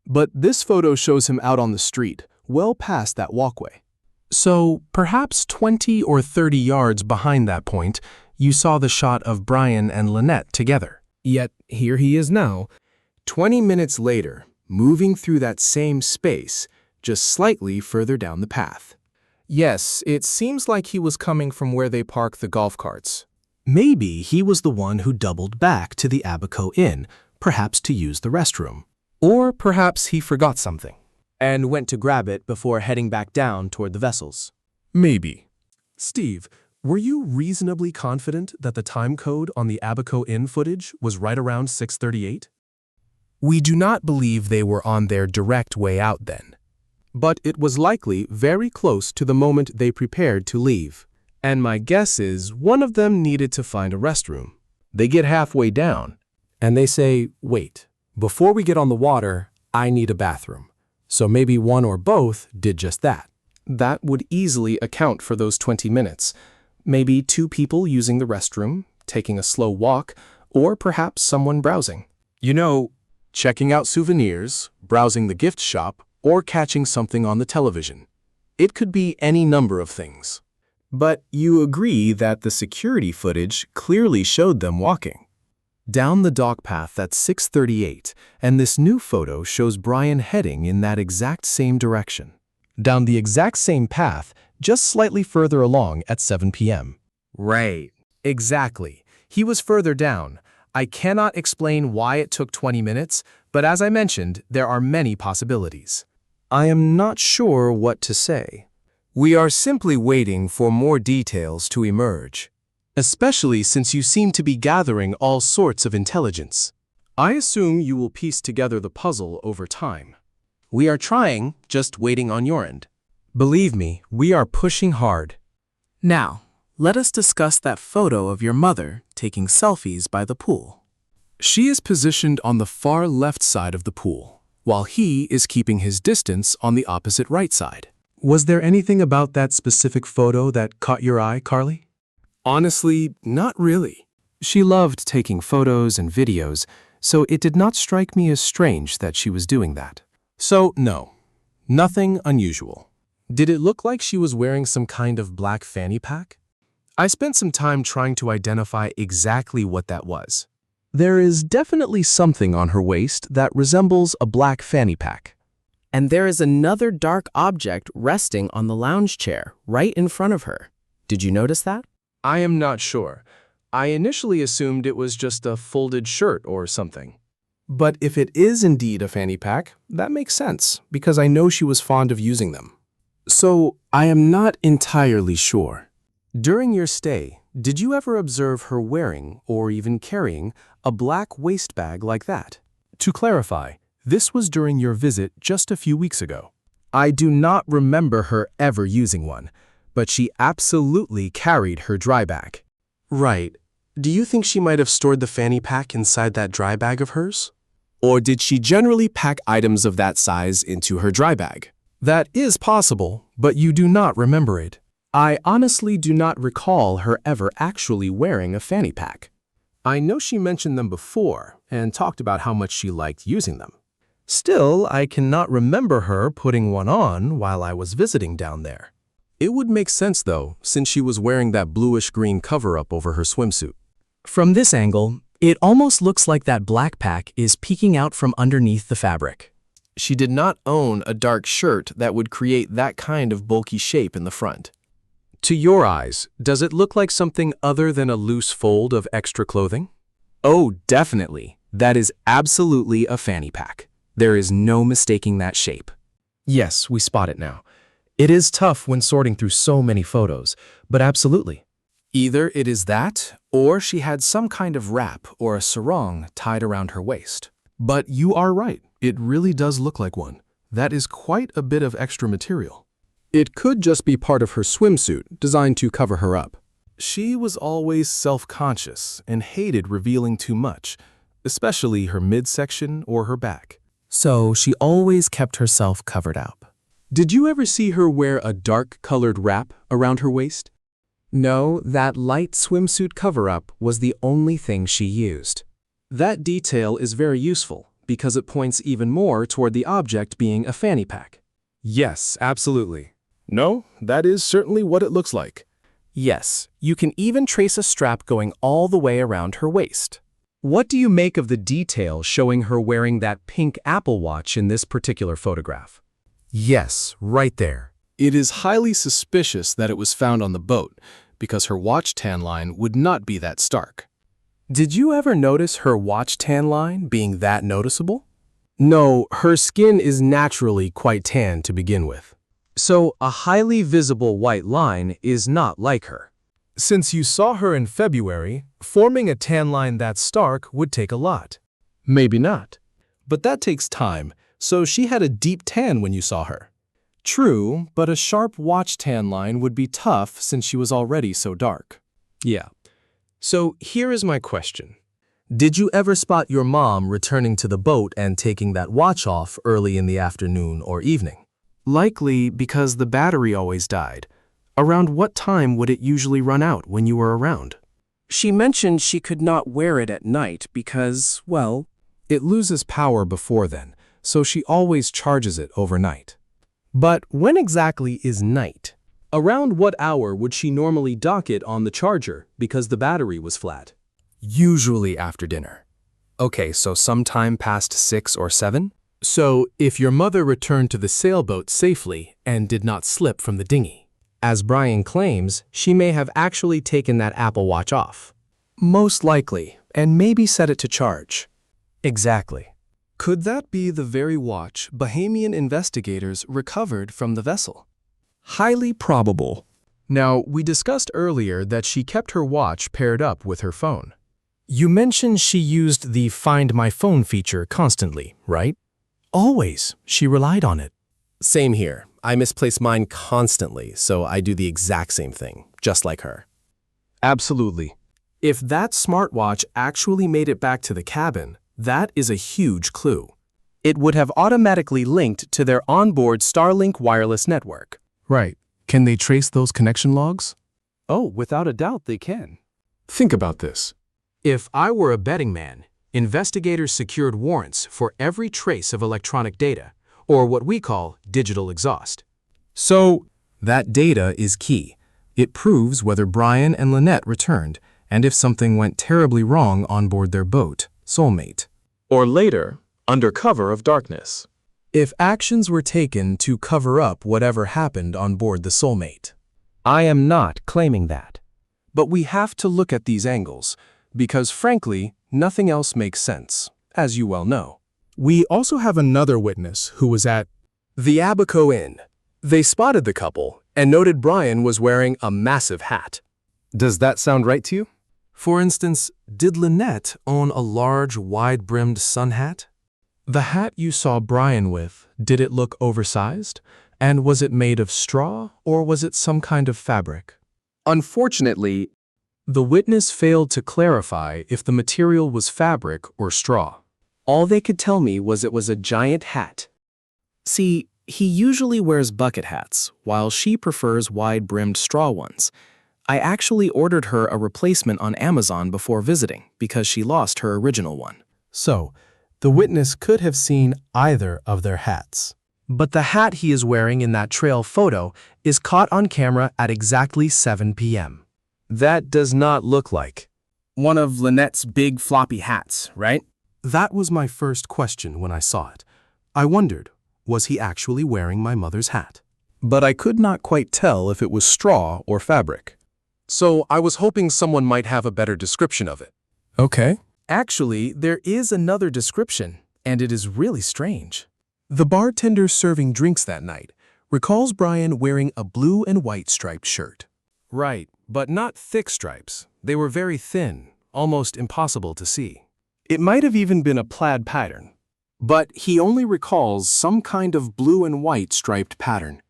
But this photo shows him out on the street, well past that walkway. So perhaps 20 or 30 yards behind that point, you saw the shot of Brian and Lynette together. Yet here he is now, 20 minutes later, moving through that same space, just slightly further down the path. Yes, it seems like he was coming from where they park the golf carts. Maybe he was the one who doubled back to the Abaco Inn, perhaps to use the restroom. Or perhaps he forgot something. And went to grab it before heading back down toward the vessels. Maybe. Steve, were you reasonably confident that the time code on the Abaco Inn footage was right around 6:38? We do not believe they were on their direct way out then. But it was likely very close to the moment they prepared to leave. And my guess is one of them needed to find a restroom. They get halfway down, and they say, wait, before we get on the water, I need a bathroom. So maybe one or both did just that. That would easily account for those 20 minutes. Maybe two people using the restroom, taking a slow walk, or perhaps someone browsing. You know, checking out souvenirs, browsing the gift shop, or catching something on the television. It could be any number of things. But you agree that the security footage clearly showed them walking. Down the dock path at 6:38, and this new photo shows Brian heading in that exact same direction. Down the exact same path, just slightly further along at 7 p.m. Right, exactly. He was further down. I cannot explain why it took 20 minutes, but as I mentioned, there are many possibilities. I am not sure what to say. We are simply waiting for more details to emerge. Especially since you seem to be gathering all sorts of intelligence. I assume you will piece together the puzzle over time. We are trying, just waiting on your end. Believe me, we are pushing hard. Now, let us discuss that photo of your mother taking selfies by the pool. She is positioned on the far left side of the pool, while he is keeping his distance on the opposite right side. Was there anything about that specific photo that caught your eye, Carly? Honestly, not really. She loved taking photos and videos, so it did not strike me as strange that she was doing that. So, no, nothing unusual. Did it look like she was wearing some kind of black fanny pack? I spent some time trying to identify exactly what that was. There is definitely something on her waist that resembles a black fanny pack. And there is another dark object resting on the lounge chair right in front of her. Did you notice that? I am not sure. I initially assumed it was just a folded shirt or something. But if it is indeed a fanny pack, that makes sense, because I know she was fond of using them. So, I am not entirely sure. During your stay, did you ever observe her wearing, or even carrying, a black waist bag like that? To clarify, this was during your visit just a few weeks ago. I do not remember her ever using one, but she absolutely carried her dry bag. Right. Do you think she might have stored the fanny pack inside that dry bag of hers? Or did she generally pack items of that size into her dry bag? That is possible, but you do not remember it. I honestly do not recall her ever actually wearing a fanny pack. I know she mentioned them before and talked about how much she liked using them. Still, I cannot remember her putting one on while I was visiting down there. It would make sense, though, since she was wearing that bluish-green cover-up over her swimsuit. From this angle, it almost looks like that black pack is peeking out from underneath the fabric. She did not own a dark shirt that would create that kind of bulky shape in the front. To your eyes, does it look like something other than a loose fold of extra clothing? Oh, definitely. That is absolutely a fanny pack. There is no mistaking that shape. Yes, we spot it now. It is tough when sorting through so many photos, but absolutely. Either it is that, or she had some kind of wrap or a sarong tied around her waist. But you are right. It really does look like one. That is quite a bit of extra material. It could just be part of her swimsuit, designed to cover her up. She was always self-conscious and hated revealing too much, especially her midsection or her back. So she always kept herself covered up. Did you ever see her wear a dark-colored wrap around her waist? No, that light swimsuit cover-up was the only thing she used. That detail is very useful because it points even more toward the object being a fanny pack. Yes, absolutely. No, that is certainly what it looks like. Yes, you can even trace a strap going all the way around her waist. What do you make of the detail showing her wearing that pink Apple Watch in this particular photograph? Yes, right there. It is highly suspicious that it was found on the boat, because her watch tan line would not be that stark. Did you ever notice her watch tan line being that noticeable? No, her skin is naturally quite tan to begin with. So a highly visible white line is not like her. Since you saw her in February, forming a tan line that stark would take a lot. Maybe not. But that takes time, so she had a deep tan when you saw her. True, but a sharp watch tan line would be tough since she was already so dark. Yeah. So here is my question. Did you ever spot your mom returning to the boat and taking that watch off early in the afternoon or evening? Likely because the battery always died. Around what time would it usually run out when you were around? She mentioned she could not wear it at night because, well, it loses power before then, so she always charges it overnight. But when exactly is night? Around what hour would she normally dock it on the charger because the battery was flat? Usually after dinner. Okay, so sometime past 6 or 7? So if your mother returned to the sailboat safely and did not slip from the dinghy. As Brian claims, she may have actually taken that Apple Watch off. Most likely, and maybe set it to charge. Exactly. Could that be the very watch Bahamian investigators recovered from the vessel? Highly probable. Now, we discussed earlier that she kept her watch paired up with her phone. You mentioned she used the Find My Phone feature constantly, right? Always. She relied on it. Same here. I misplace mine constantly, so I do the exact same thing, just like her. Absolutely. If that smartwatch actually made it back to the cabin, that is a huge clue. It would have automatically linked to their onboard Starlink wireless network. Right. Can they trace those connection logs? Oh, without a doubt they can. Think about this. If I were a betting man, investigators secured warrants for every trace of electronic data, or what we call digital exhaust. So, that data is key. It proves whether Brian and Lynette returned, and if something went terribly wrong on board their boat, Soulmate. Or later, under cover of darkness. If actions were taken to cover up whatever happened on board the Soulmate. I am not claiming that. But we have to look at these angles, because frankly, nothing else makes sense, as you well know. We also have another witness who was at the Abaco Inn. They spotted the couple and noted Brian was wearing a massive hat. Does that sound right to you? For instance, did Lynette own a large, wide-brimmed sun hat? The hat you saw Brian with, did it look oversized? And was it made of straw, or was it some kind of fabric? Unfortunately, the witness failed to clarify if the material was fabric or straw. All they could tell me was it was a giant hat. See, He usually wears bucket hats, while she prefers wide-brimmed straw ones. I actually ordered her a replacement on Amazon before visiting because she lost her original one. So, the witness could have seen either of their hats. But the hat he is wearing in that trail photo is caught on camera at exactly 7 p.m. That does not look like One of Lynette's big floppy hats, right? That was my first question when I saw it. I wondered, was he actually wearing my mother's hat? but I could not quite tell if it was straw or fabric. So I was hoping someone might have a better description of it. Okay. Actually, there is another description, and it is really strange. The bartender serving drinks that night recalls Brian wearing a blue and white striped shirt. Right, but not thick stripes. They were very thin, almost impossible to see. It might have even been a plaid pattern, but he only recalls some kind of blue and white striped pattern.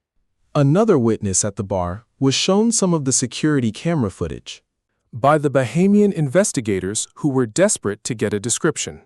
Another witness at the bar was shown some of the security camera footage By the Bahamian investigators who were desperate to get a description.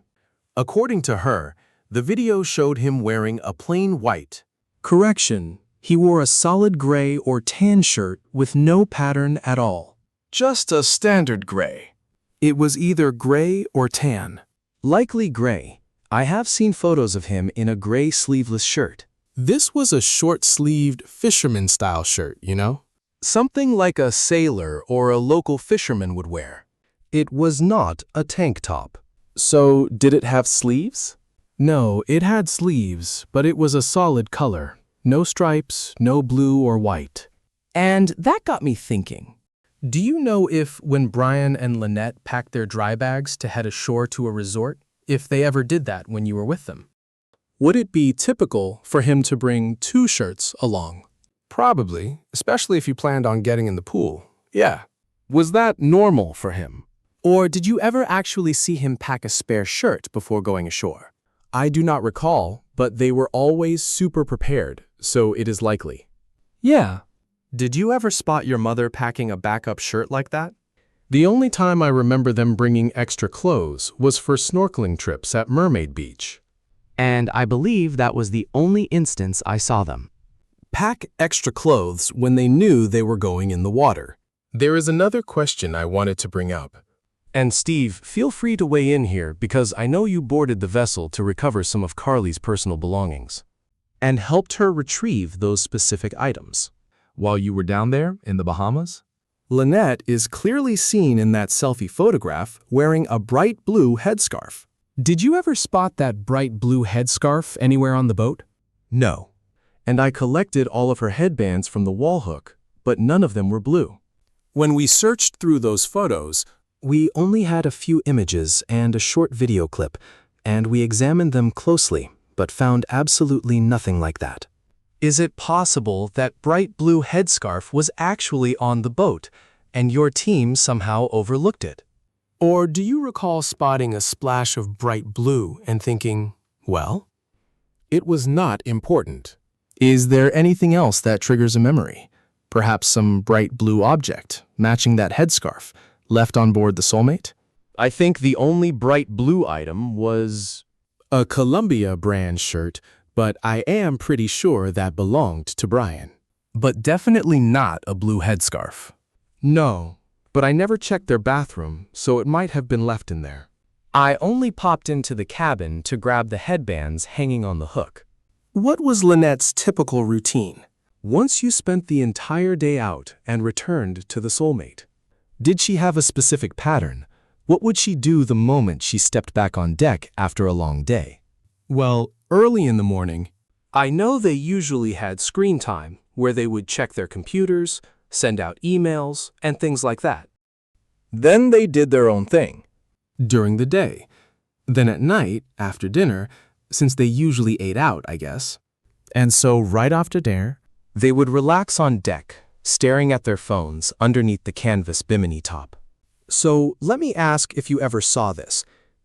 According to her, the video showed him wearing a plain white. Correction, he wore a solid gray or tan shirt with no pattern at all. Just a standard gray. It was either gray or tan. Likely gray. I have seen photos of him in a gray sleeveless shirt. This was a short-sleeved fisherman-style shirt, you know? Something like a sailor or a local fisherman would wear. It was not a tank top. So, did it have sleeves? No, it had sleeves, but it was a solid color. No stripes, no blue or white. And that got me thinking. Do you know if, when Brian and Lynette packed their dry bags to head ashore to a resort, if they ever did that when you were with them? Would it be typical for him to bring 2 shirts along? Probably, especially if you planned on getting in the pool. Yeah. Was that normal for him? Or did you ever actually see him pack a spare shirt before going ashore? I do not recall, but they were always super prepared, so it is likely. Yeah. Did you ever spot your mother packing a backup shirt like that? The only time I remember them bringing extra clothes was for snorkeling trips at Mermaid Beach. And I believe that was the only instance I saw them. Pack extra clothes when they knew they were going in the water. There is another question I wanted to bring up. And Steve, feel free to weigh in here because I know you boarded the vessel to recover some of Carly's personal belongings. And helped her retrieve those specific items. While you were down there in the Bahamas? Lynette is clearly seen in that selfie photograph wearing a bright blue headscarf. Did you ever spot that bright blue headscarf anywhere on the boat? No. And I collected all of her headbands from the wall hook, but none of them were blue. When we searched through those photos, we only had a few images and a short video clip, and we examined them closely, but found absolutely nothing like that. Is it possible that bright blue headscarf was actually on the boat, and your team somehow overlooked it? Or do you recall spotting a splash of bright blue and thinking, well, It was not important. is there anything else that triggers a memory? Perhaps some bright blue object, matching that headscarf, left on board the Soulmate? I think the only bright blue item was A Columbia brand shirt, but I am pretty sure that belonged to Brian. But definitely not a blue headscarf. no, but I never checked their bathroom, so it might have been left in there. I only popped into the cabin to grab the headbands hanging on the hook. What was Lynette's typical routine? Once you spent the entire day out and returned to the Soulmate, Did she have a specific pattern? What would she do the moment she stepped back on deck after a long day? well, early in the morning, I know they usually had screen time where they would check their computers, send out emails, and things like that. Then they did their own thing. During the day. Then at night, after dinner, since they usually ate out, I guess. And so right after dinner, they would relax on deck, staring at their phones underneath the canvas bimini top. So let me ask if you ever saw this.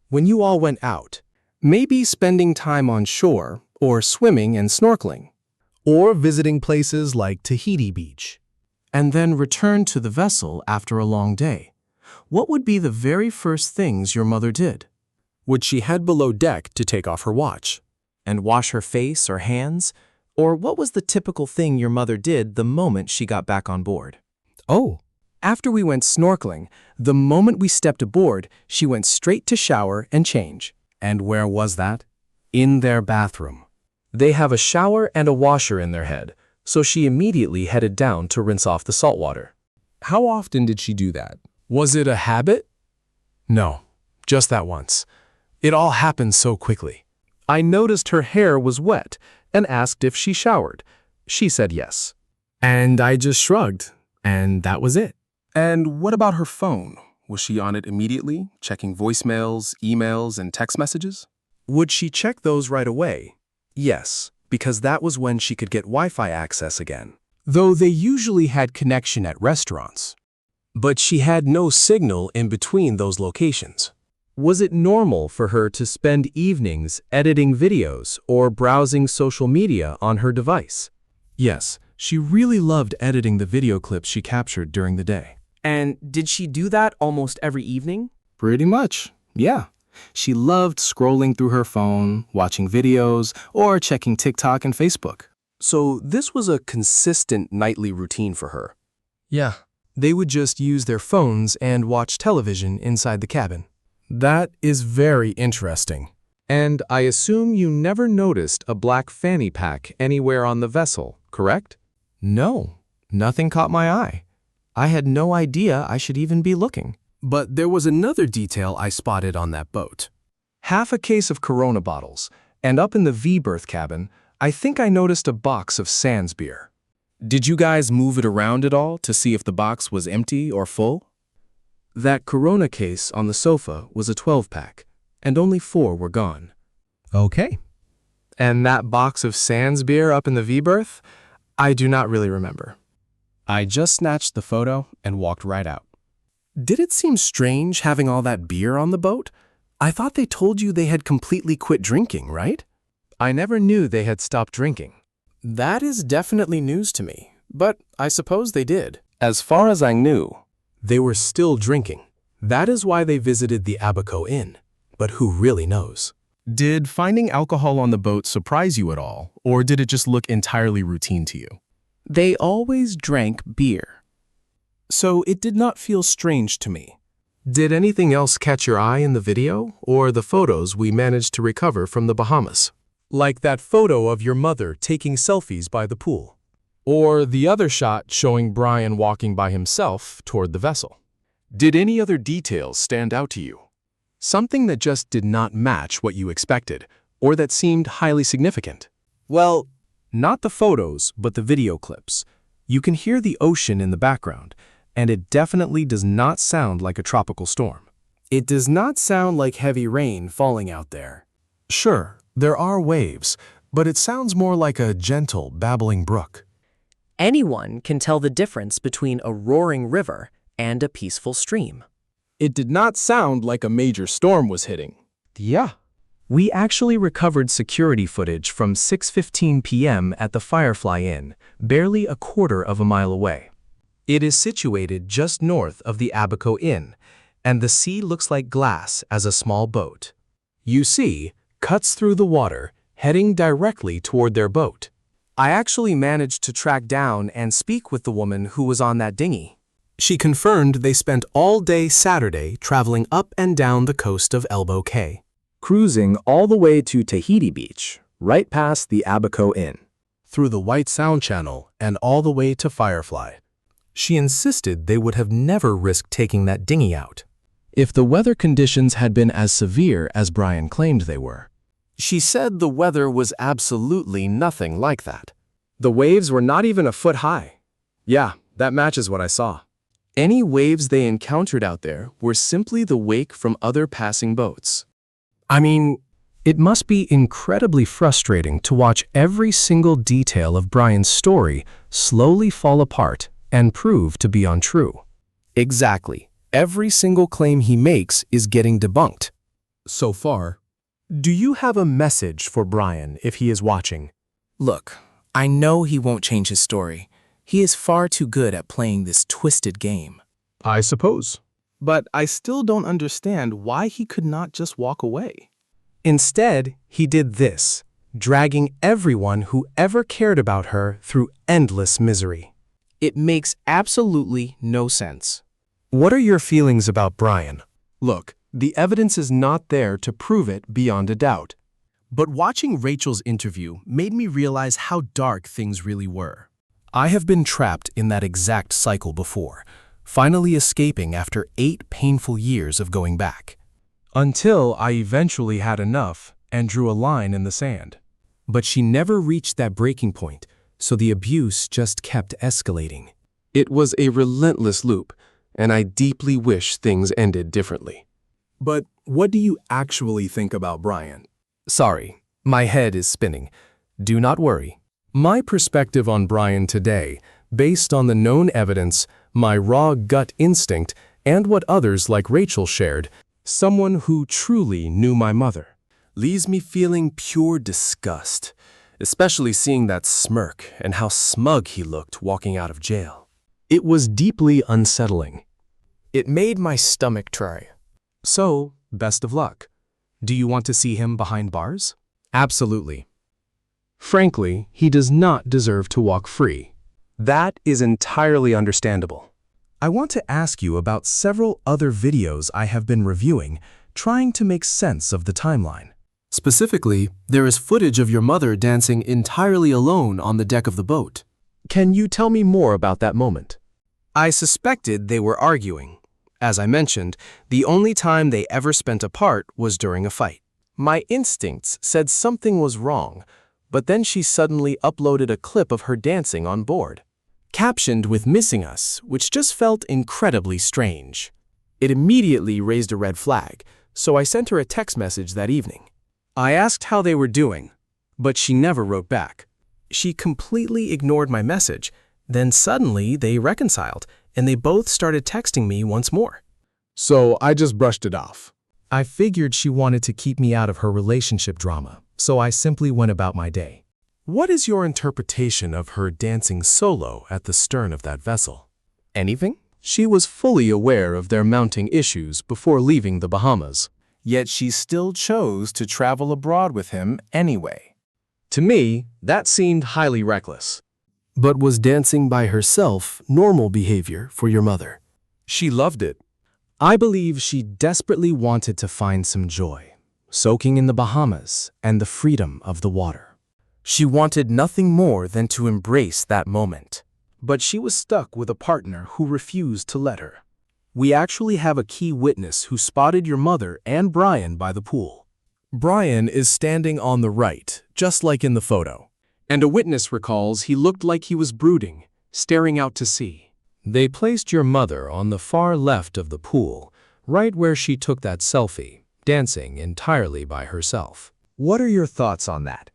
When you all went out, maybe spending time on shore, or swimming and snorkeling, Or visiting places like Tahiti Beach. and then returned to the vessel after a long day, what would be the very first things your mother did? Would she head below deck to take off her watch? And wash her face or hands, Or what was the typical thing your mother did the moment she got back on board? Oh, after we went snorkeling, the moment we stepped aboard, she went straight to shower and change. And where was that? In their bathroom. They have a shower and a washer in their head, so she immediately headed down to rinse off the salt water. How often did she do that? Was it a habit? No, just that once. It all happened so quickly. I noticed her hair was wet and asked if she showered. She said yes. And I just shrugged, and that was it. And what about her phone? Was she on it immediately, checking voicemails, emails, and text messages? Would she check those right away? Yes, because that was when she could get Wi-Fi access again. Though they usually had connection at restaurants. But she had no signal in between those locations. Was it normal for her to spend evenings editing videos or browsing social media on her device? Yes, she really loved editing the video clips she captured during the day. And did she do that almost every evening? Pretty much, yeah. She loved scrolling through her phone, watching videos, or checking TikTok and Facebook. So this was a consistent nightly routine for her. Yeah, they would just use their phones and watch television inside the cabin. That is very interesting. And I assume you never noticed a black fanny pack anywhere on the vessel, correct? No, nothing caught my eye. I had no idea I should even be looking. But there was another detail I spotted on that boat. Half a case of Corona bottles, and up in the V-berth cabin, I think I noticed a box of Sans beer. Did you guys move it around at all to see if the box was empty or full? That Corona case on the sofa was a 12-pack, and only 4 were gone. Okay. And that box of Sans beer up in the V-berth? I do not really remember. I just snatched the photo and walked right out. Did it seem strange having all that beer on the boat? I thought they told you they had completely quit drinking, right? I never knew they had stopped drinking. That is definitely news to me, but I suppose they did. As far as I knew, they were still drinking. That is why they visited the Abaco Inn. But who really knows? Did finding alcohol on the boat surprise you at all, or did it just look entirely routine to you? They always drank beer. So it did not feel strange to me. Did anything else catch your eye in the video, or the photos we managed to recover from the Bahamas? Like that photo of your mother taking selfies by the pool. Or the other shot showing Brian walking by himself toward the vessel. Did any other details stand out to you? Something that just did not match what you expected, or that seemed highly significant? Well, not the photos, but the video clips. You can hear the ocean in the background, and it definitely does not sound like a tropical storm. It does not sound like heavy rain falling out there. Sure, there are waves, but it sounds more like a gentle, babbling brook. Anyone can tell the difference between a roaring river and a peaceful stream. It did not sound like a major storm was hitting. Yeah. We actually recovered security footage from 6:15 p.m. at the Firefly Inn, barely a quarter of a mile away. It is situated just north of the Abaco Inn, and the sea looks like glass as a small boat. You see, cuts through the water, heading directly toward their boat. I actually managed to track down and speak with the woman who was on that dinghy. She confirmed they spent all day Saturday traveling up and down the coast of Elbow Cay, cruising all the way to Tahiti Beach, right past the Abaco Inn, through the White Sound Channel and all the way to Firefly. She insisted they would have never risked taking that dinghy out if the weather conditions had been as severe as Brian claimed they were. She said the weather was absolutely nothing like that. The waves were not even a foot high. Yeah, that matches what I saw. Any waves they encountered out there were simply the wake from other passing boats. I mean, it must be incredibly frustrating to watch every single detail of Brian's story slowly fall apart and prove to be untrue. Exactly. Every single claim he makes is getting debunked. So far, do you have a message for Brian if he is watching? Look, I know he won't change his story. He is far too good at playing this twisted game. I suppose. But I still don't understand why he could not just walk away. Instead, he did this, dragging everyone who ever cared about her through endless misery. It makes absolutely no sense. What are your feelings about Brian? Look, the evidence is not there to prove it beyond a doubt. But watching Rachel's interview made me realize how dark things really were. I have been trapped in that exact cycle before, finally escaping after 8 painful years of going back. Until I eventually had enough and drew a line in the sand. But she never reached that breaking point, so the abuse just kept escalating. It was a relentless loop, and I deeply wish things ended differently. But what do you actually think about Brian? Sorry, my head is spinning. Do not worry. My perspective on Brian today, based on the known evidence, my raw gut instinct, and what others like Rachel shared, someone who truly knew my mother, leaves me feeling pure disgust, especially seeing that smirk and how smug he looked walking out of jail. It was deeply unsettling. It made my stomach try. So, best of luck. Do you want to see him behind bars? Absolutely. Frankly, he does not deserve to walk free. That is entirely understandable. I want to ask you about several other videos I have been reviewing, trying to make sense of the timeline. Specifically, there is footage of your mother dancing entirely alone on the deck of the boat. Can you tell me more about that moment? I suspected they were arguing. As I mentioned, the only time they ever spent apart was during a fight. My instincts said something was wrong, but then she suddenly uploaded a clip of her dancing on board, captioned with "missing us," which just felt incredibly strange. It immediately raised a red flag, so I sent her a text message that evening. I asked how they were doing, but she never wrote back. She completely ignored my message. Then suddenly they reconciled, and they both started texting me once more. So I just brushed it off. I figured she wanted to keep me out of her relationship drama, so I simply went about my day. What is your interpretation of her dancing solo at the stern of that vessel? Anything? She was fully aware of their mounting issues before leaving the Bahamas. Yet she still chose to travel abroad with him anyway. To me, that seemed highly reckless. But was dancing by herself normal behavior for your mother? She loved it. I believe she desperately wanted to find some joy, soaking in the Bahamas and the freedom of the water. She wanted nothing more than to embrace that moment. But she was stuck with a partner who refused to let her. We actually have a key witness who spotted your mother and Brian by the pool. Brian is standing on the right, just like in the photo. And a witness recalls he looked like he was brooding, staring out to sea. They placed your mother on the far left of the pool, right where she took that selfie, dancing entirely by herself. What are your thoughts on that?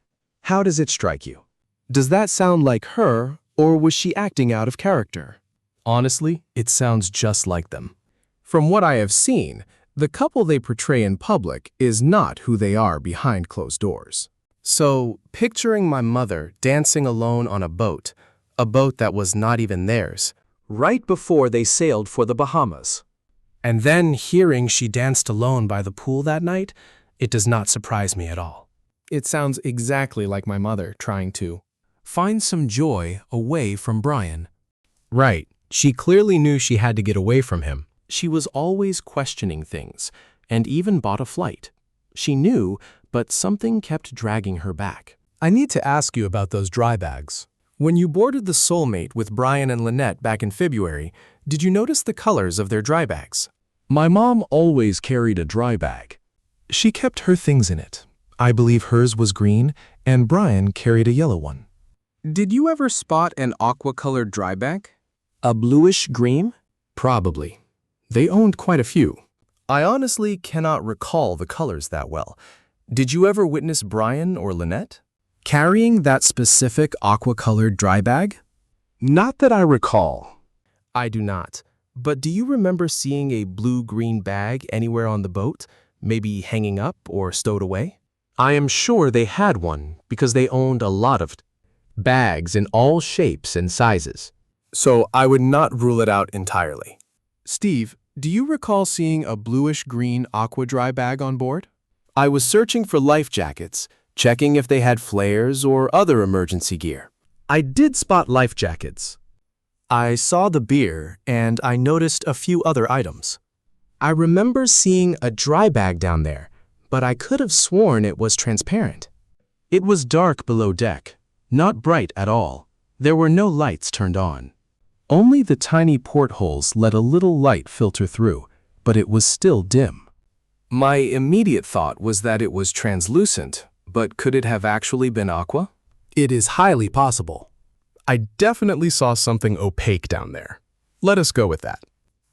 How does it strike you? Does that sound like her, or was she acting out of character? Honestly, it sounds just like them. From what I have seen, the couple they portray in public is not who they are behind closed doors. So, picturing my mother dancing alone on a boat that was not even theirs, Right before they sailed for the Bahamas. And then hearing she danced alone by the pool that night, it does not surprise me at all. it sounds exactly like my mother trying to find some joy away from Brian. Right. She clearly knew she had to get away from him. She was always questioning things, and even bought a flight. She knew, but something kept dragging her back. I need to ask you about those dry bags. When you boarded the Soulmate with Brian and Lynette back in February, did you notice the colors of their dry bags? My mom always carried a dry bag. She kept her things in it. I believe hers was green, and Brian carried a yellow one. Did you ever spot an aqua-colored dry bag? A bluish green? Probably. They owned quite a few. I honestly cannot recall the colors that well. Did you ever witness Brian or Lynette carrying that specific aqua-colored dry bag? Not that I recall. I do not. But do you remember seeing a blue-green bag anywhere on the boat, maybe hanging up or stowed away? I am sure they had one because they owned a lot of bags in all shapes and sizes. So I would not rule it out entirely. Steve, do you recall seeing a bluish-green aqua dry bag on board? I was searching for life jackets, checking if they had flares or other emergency gear. I did spot life jackets. I saw the beer, and I noticed a few other items. I remember seeing a dry bag down there, but I could have sworn it was transparent. It was dark below deck, not bright at all. There were no lights turned on. Only the tiny portholes let a little light filter through, but it was still dim. My immediate thought was that it was translucent, but could it have actually been aqua? It is highly possible. I definitely saw something opaque down there. Let us go with that.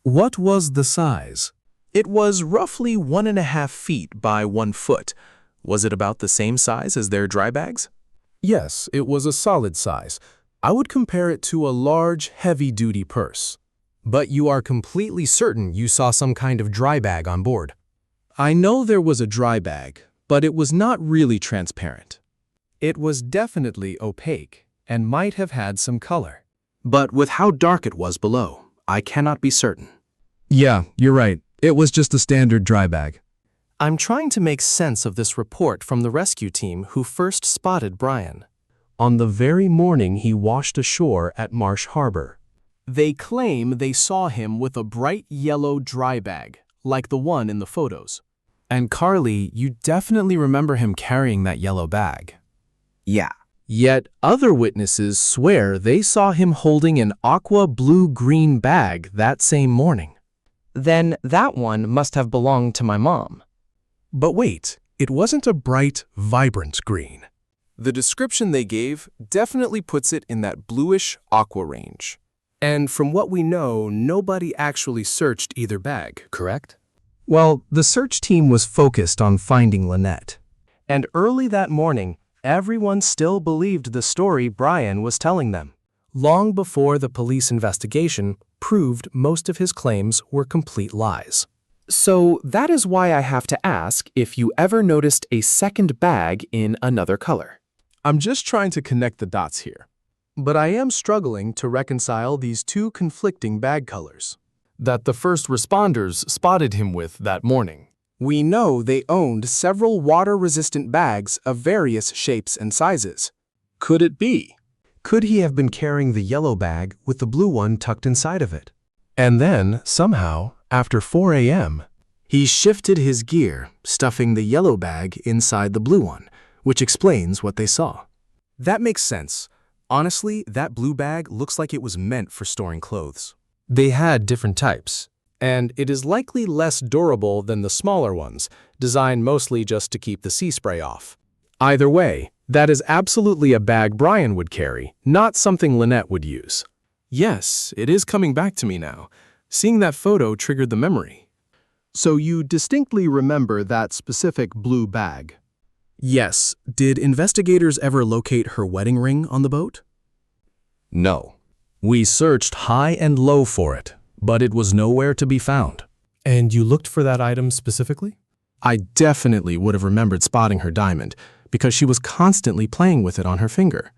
What was the size? It was roughly 1.5 feet by 1 foot. Was it about the same size as their dry bags? Yes, it was a solid size. I would compare it to a large, heavy-duty purse. But you are completely certain you saw some kind of dry bag on board. I know there was a dry bag, but it was not really transparent. It was definitely opaque and might have had some color. But with how dark it was below, I cannot be certain. Yeah, you're right. It was just a standard dry bag. I'm trying to make sense of this report from the rescue team who first spotted Brian. On the very morning he washed ashore at Marsh Harbor. They claim they saw him with a bright yellow dry bag, like the one in the photos. And Carly, you definitely remember him carrying that yellow bag. Yeah. Yet other witnesses swear they saw him holding an aqua blue-green bag that same morning. Then that one must have belonged to my mom. But wait, it wasn't a bright, vibrant green. The description they gave definitely puts it in that bluish aqua range. And from what we know, nobody actually searched either bag, correct? Well, the search team was focused on finding Lynette. And early that morning, everyone still believed the story Brian was telling them. Long before the police investigation proved most of his claims were complete lies. So that is why I have to ask if you ever noticed a second bag in another color. I'm just trying to connect the dots here. But I am struggling to reconcile these two conflicting bag colors that the first responders spotted him with that morning. We know they owned several water-resistant bags of various shapes and sizes. Could it be? Could he have been carrying the yellow bag with the blue one tucked inside of it? And then, somehow, after 4 a.m., he shifted his gear, stuffing the yellow bag inside the blue one, which explains what they saw. That makes sense. Honestly, that blue bag looks like it was meant for storing clothes. They had different types, and it is likely less durable than the smaller ones, designed mostly just to keep the sea spray off. Either way, that is absolutely a bag Brian would carry, not something Lynette would use. Yes, it is coming back to me now. Seeing that photo triggered the memory. So you distinctly remember that specific blue bag? Yes. Did investigators ever locate her wedding ring on the boat? No. We searched high and low for it, but it was nowhere to be found. And you looked for that item specifically? I definitely would have remembered spotting her diamond, because she was constantly playing with it on her finger.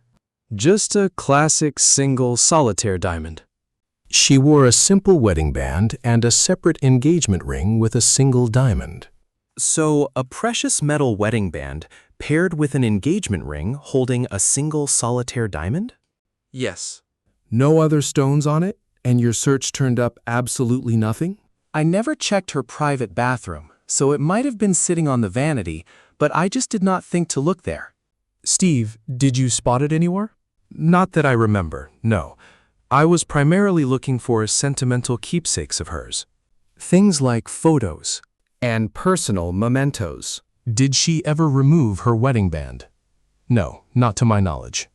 Just a classic single solitaire diamond. She wore a simple wedding band and a separate engagement ring with a single diamond. So, a precious metal wedding band paired with an engagement ring holding a single solitaire diamond? Yes. No other stones on it, and your search turned up absolutely nothing? I never checked her private bathroom, so it might have been sitting on the vanity, but I just did not think to look there. Steve, did you spot it anywhere? Not that I remember, no. I was primarily looking for sentimental keepsakes of hers. Things like photos. And personal mementos. Did she ever remove her wedding band? No, not to my knowledge.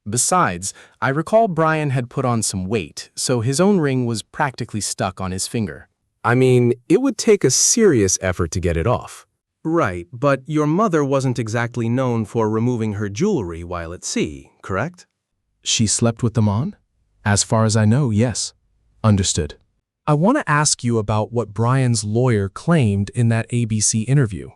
Besides, I recall Brian had put on some weight, so his own ring was practically stuck on his finger. I mean, it would take a serious effort to get it off. Right, but your mother wasn't exactly known for removing her jewelry while at sea, correct? She slept with them on? As far as I know, yes. Understood. I want to ask you about what Brian's lawyer claimed in that ABC interview.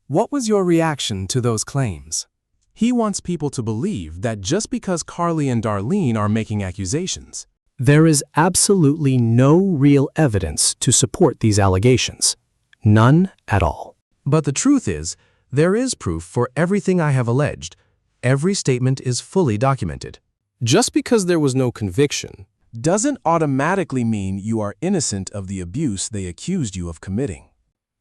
What was your reaction to those claims? He wants people to believe that just because Carly and Darlene are making accusations, there is absolutely no real evidence to support these allegations. None at all. But the truth is, There is proof for everything I have alleged. Every statement is fully documented. Just because there was no conviction Doesn't automatically mean you are innocent of the abuse they accused you of committing.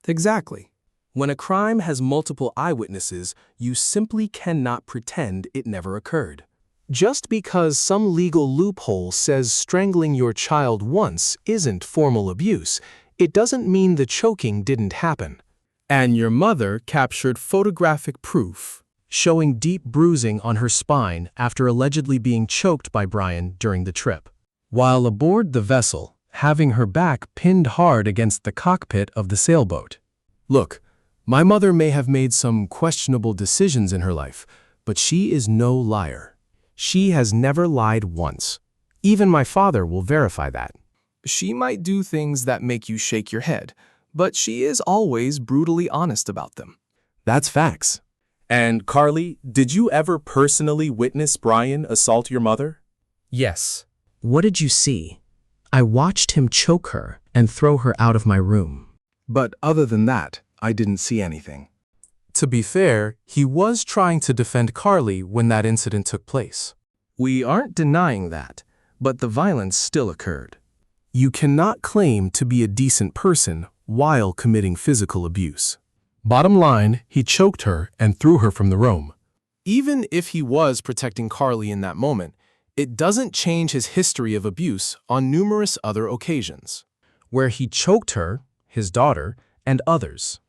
Exactly. When a crime has multiple eyewitnesses, you simply cannot pretend it never occurred. Just because some legal loophole says strangling your child once isn't formal abuse, it doesn't mean the choking didn't happen. And your mother captured photographic proof Showing deep bruising on her spine after allegedly being choked by Brian during the trip. While aboard the vessel, having her back pinned hard against the cockpit of the sailboat. Look, my mother may have made some questionable decisions in her life, but she is no liar. She has never lied once. Even my father will verify that. She might do things that make you shake your head, but she is always brutally honest about them. That's facts. And Carly, did you ever personally witness Brian assault your mother? Yes. What did you see? I watched him choke her and throw her out of my room. But other than that, I didn't see anything. To be fair, he was trying to defend Carly when that incident took place. We aren't denying that, but the violence still occurred. You cannot claim to be a decent person while committing physical abuse. Bottom line, he choked her and threw her from the room. Even if he was protecting Carly in that moment, it doesn't change his history of abuse on numerous other occasions, where he choked her, his daughter, and others.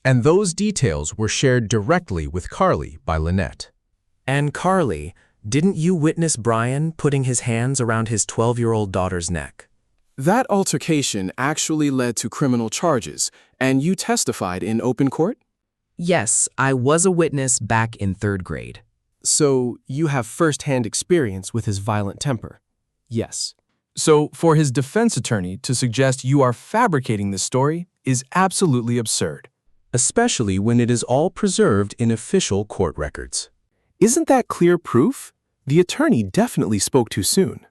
And those details were shared directly with Carly by Lynette. And Carly, didn't you witness Brian putting his hands around his 12-year-old daughter's neck? That altercation actually led to criminal charges, and you testified in open court? Yes, I was a witness back in 3rd grade. So you have first-hand experience with his violent temper? Yes. So for his defense attorney to suggest you are fabricating this story is absolutely absurd. Especially when it is all preserved in official court records. Isn't that clear proof? The attorney definitely spoke too soon.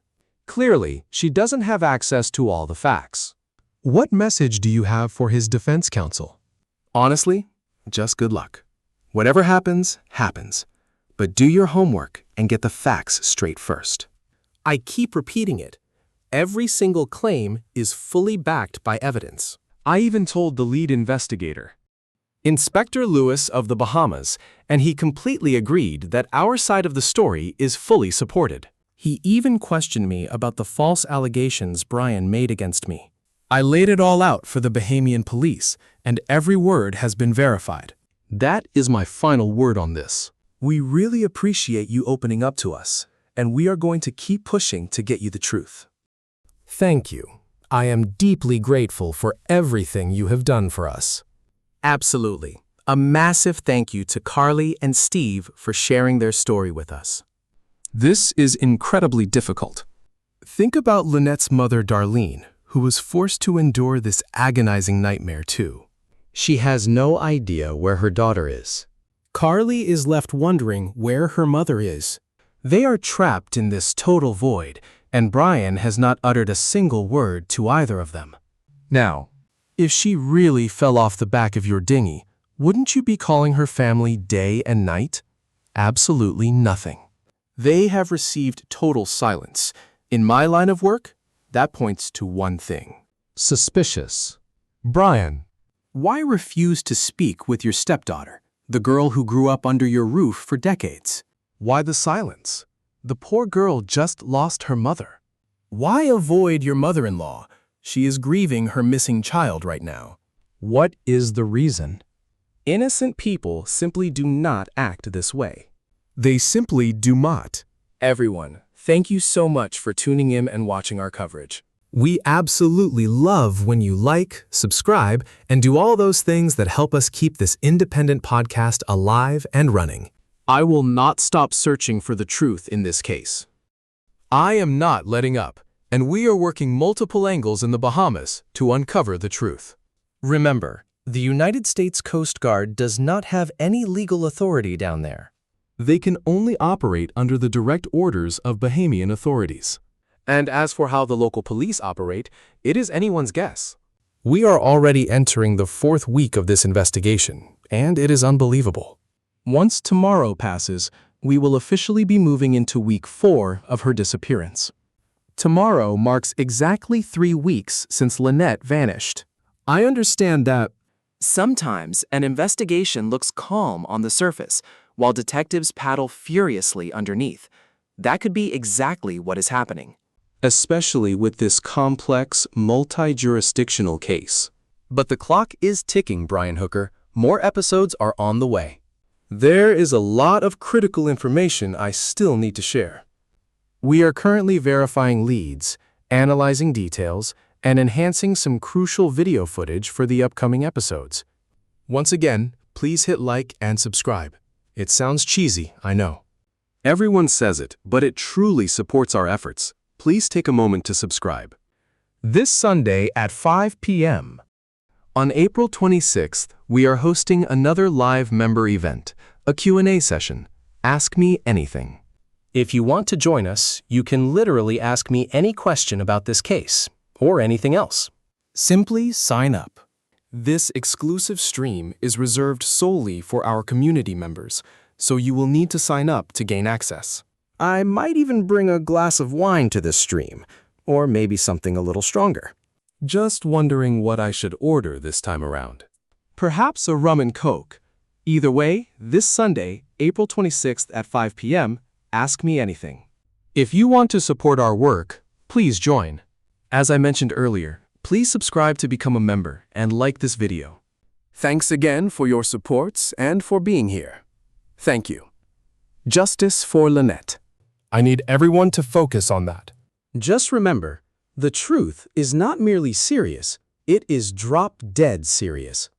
Clearly, she doesn't have access to all the facts. What message do you have for his defense counsel? Honestly, just good luck. Whatever happens, happens. But do your homework and get the facts straight first. I keep repeating it. Every single claim is fully backed by evidence. I even told the lead investigator, Inspector Lewis of the Bahamas, and he completely agreed that our side of the story is fully supported. He even questioned me about the false allegations Brian made against me. I laid it all out for the Bahamian police, and every word has been verified. that is my final word on this. We really appreciate you opening up to us, and we are going to keep pushing to get you the truth. Thank you. I am deeply grateful for everything you have done for us. Absolutely. A massive thank you to Carly and Steve for sharing their story with us. This is incredibly difficult. Think about Lynette's mother, Darlene, who was forced to endure this agonizing nightmare too. She has no idea where her daughter is. Carly is left wondering where her mother is. They are trapped in this total void, and Brian has not uttered a single word to either of them. Now, if she really fell off the back of your dinghy, wouldn't you be calling her family day and night? Absolutely nothing. They have received total silence. In my line of work, that points to one thing. Suspicious. Brian, why refuse to speak with your stepdaughter, the girl who grew up under your roof for decades? why the silence? The poor girl just lost her mother. Why avoid your mother-in-law? She is grieving her missing child right now. What is the reason? Innocent people simply do not act this way. They simply do not. Everyone, thank you so much for tuning in and watching our coverage. We absolutely love when you like, subscribe, and do all those things that help us keep this independent podcast alive and running. I will not stop searching for the truth in this case. I am not letting up, and we are working multiple angles in the Bahamas to uncover the truth. Remember, the United States Coast Guard does not have any legal authority down there. They can only operate under the direct orders of Bahamian authorities. And as for how the local police operate, it is anyone's guess. We are already entering the 4th week of this investigation, and it is unbelievable. Once tomorrow passes, we will officially be moving into week 4 of her disappearance. Tomorrow marks exactly 3 weeks since Lynette vanished. I understand that Sometimes an investigation looks calm on the surface, while detectives paddle furiously underneath. That could be exactly what is happening. Especially with this complex, multi-jurisdictional case. But the clock is ticking, Brian Hooker. More episodes are on the way. There is a lot of critical information I still need to share. we are currently verifying leads, analyzing details, and enhancing some crucial video footage for the upcoming episodes. Once again, please hit like and subscribe. It sounds cheesy, I know. Everyone says it, but it truly supports our efforts. Please take a moment to subscribe. This Sunday at 5 p.m. On April 26th, we are hosting another live member event, a Q&A session. Ask Me Anything. If you want to join us, you can literally ask me any question about this case, or anything else. Simply sign up. This exclusive stream is reserved solely for our community members, so you will need to sign up to gain access. I might even bring a glass of wine to this stream, or maybe something a little stronger. Just wondering what I should order this time around. Perhaps a rum and coke. Either way, this Sunday, April 26th at 5 p.m., Ask Me Anything. If you want to support our work, please join. As I mentioned earlier, please subscribe to become a member and like this video. Thanks again for your support and for being here. Thank you. Justice for Lynette. I need everyone to focus on that. Just remember, the truth is not merely serious, it is drop-dead serious.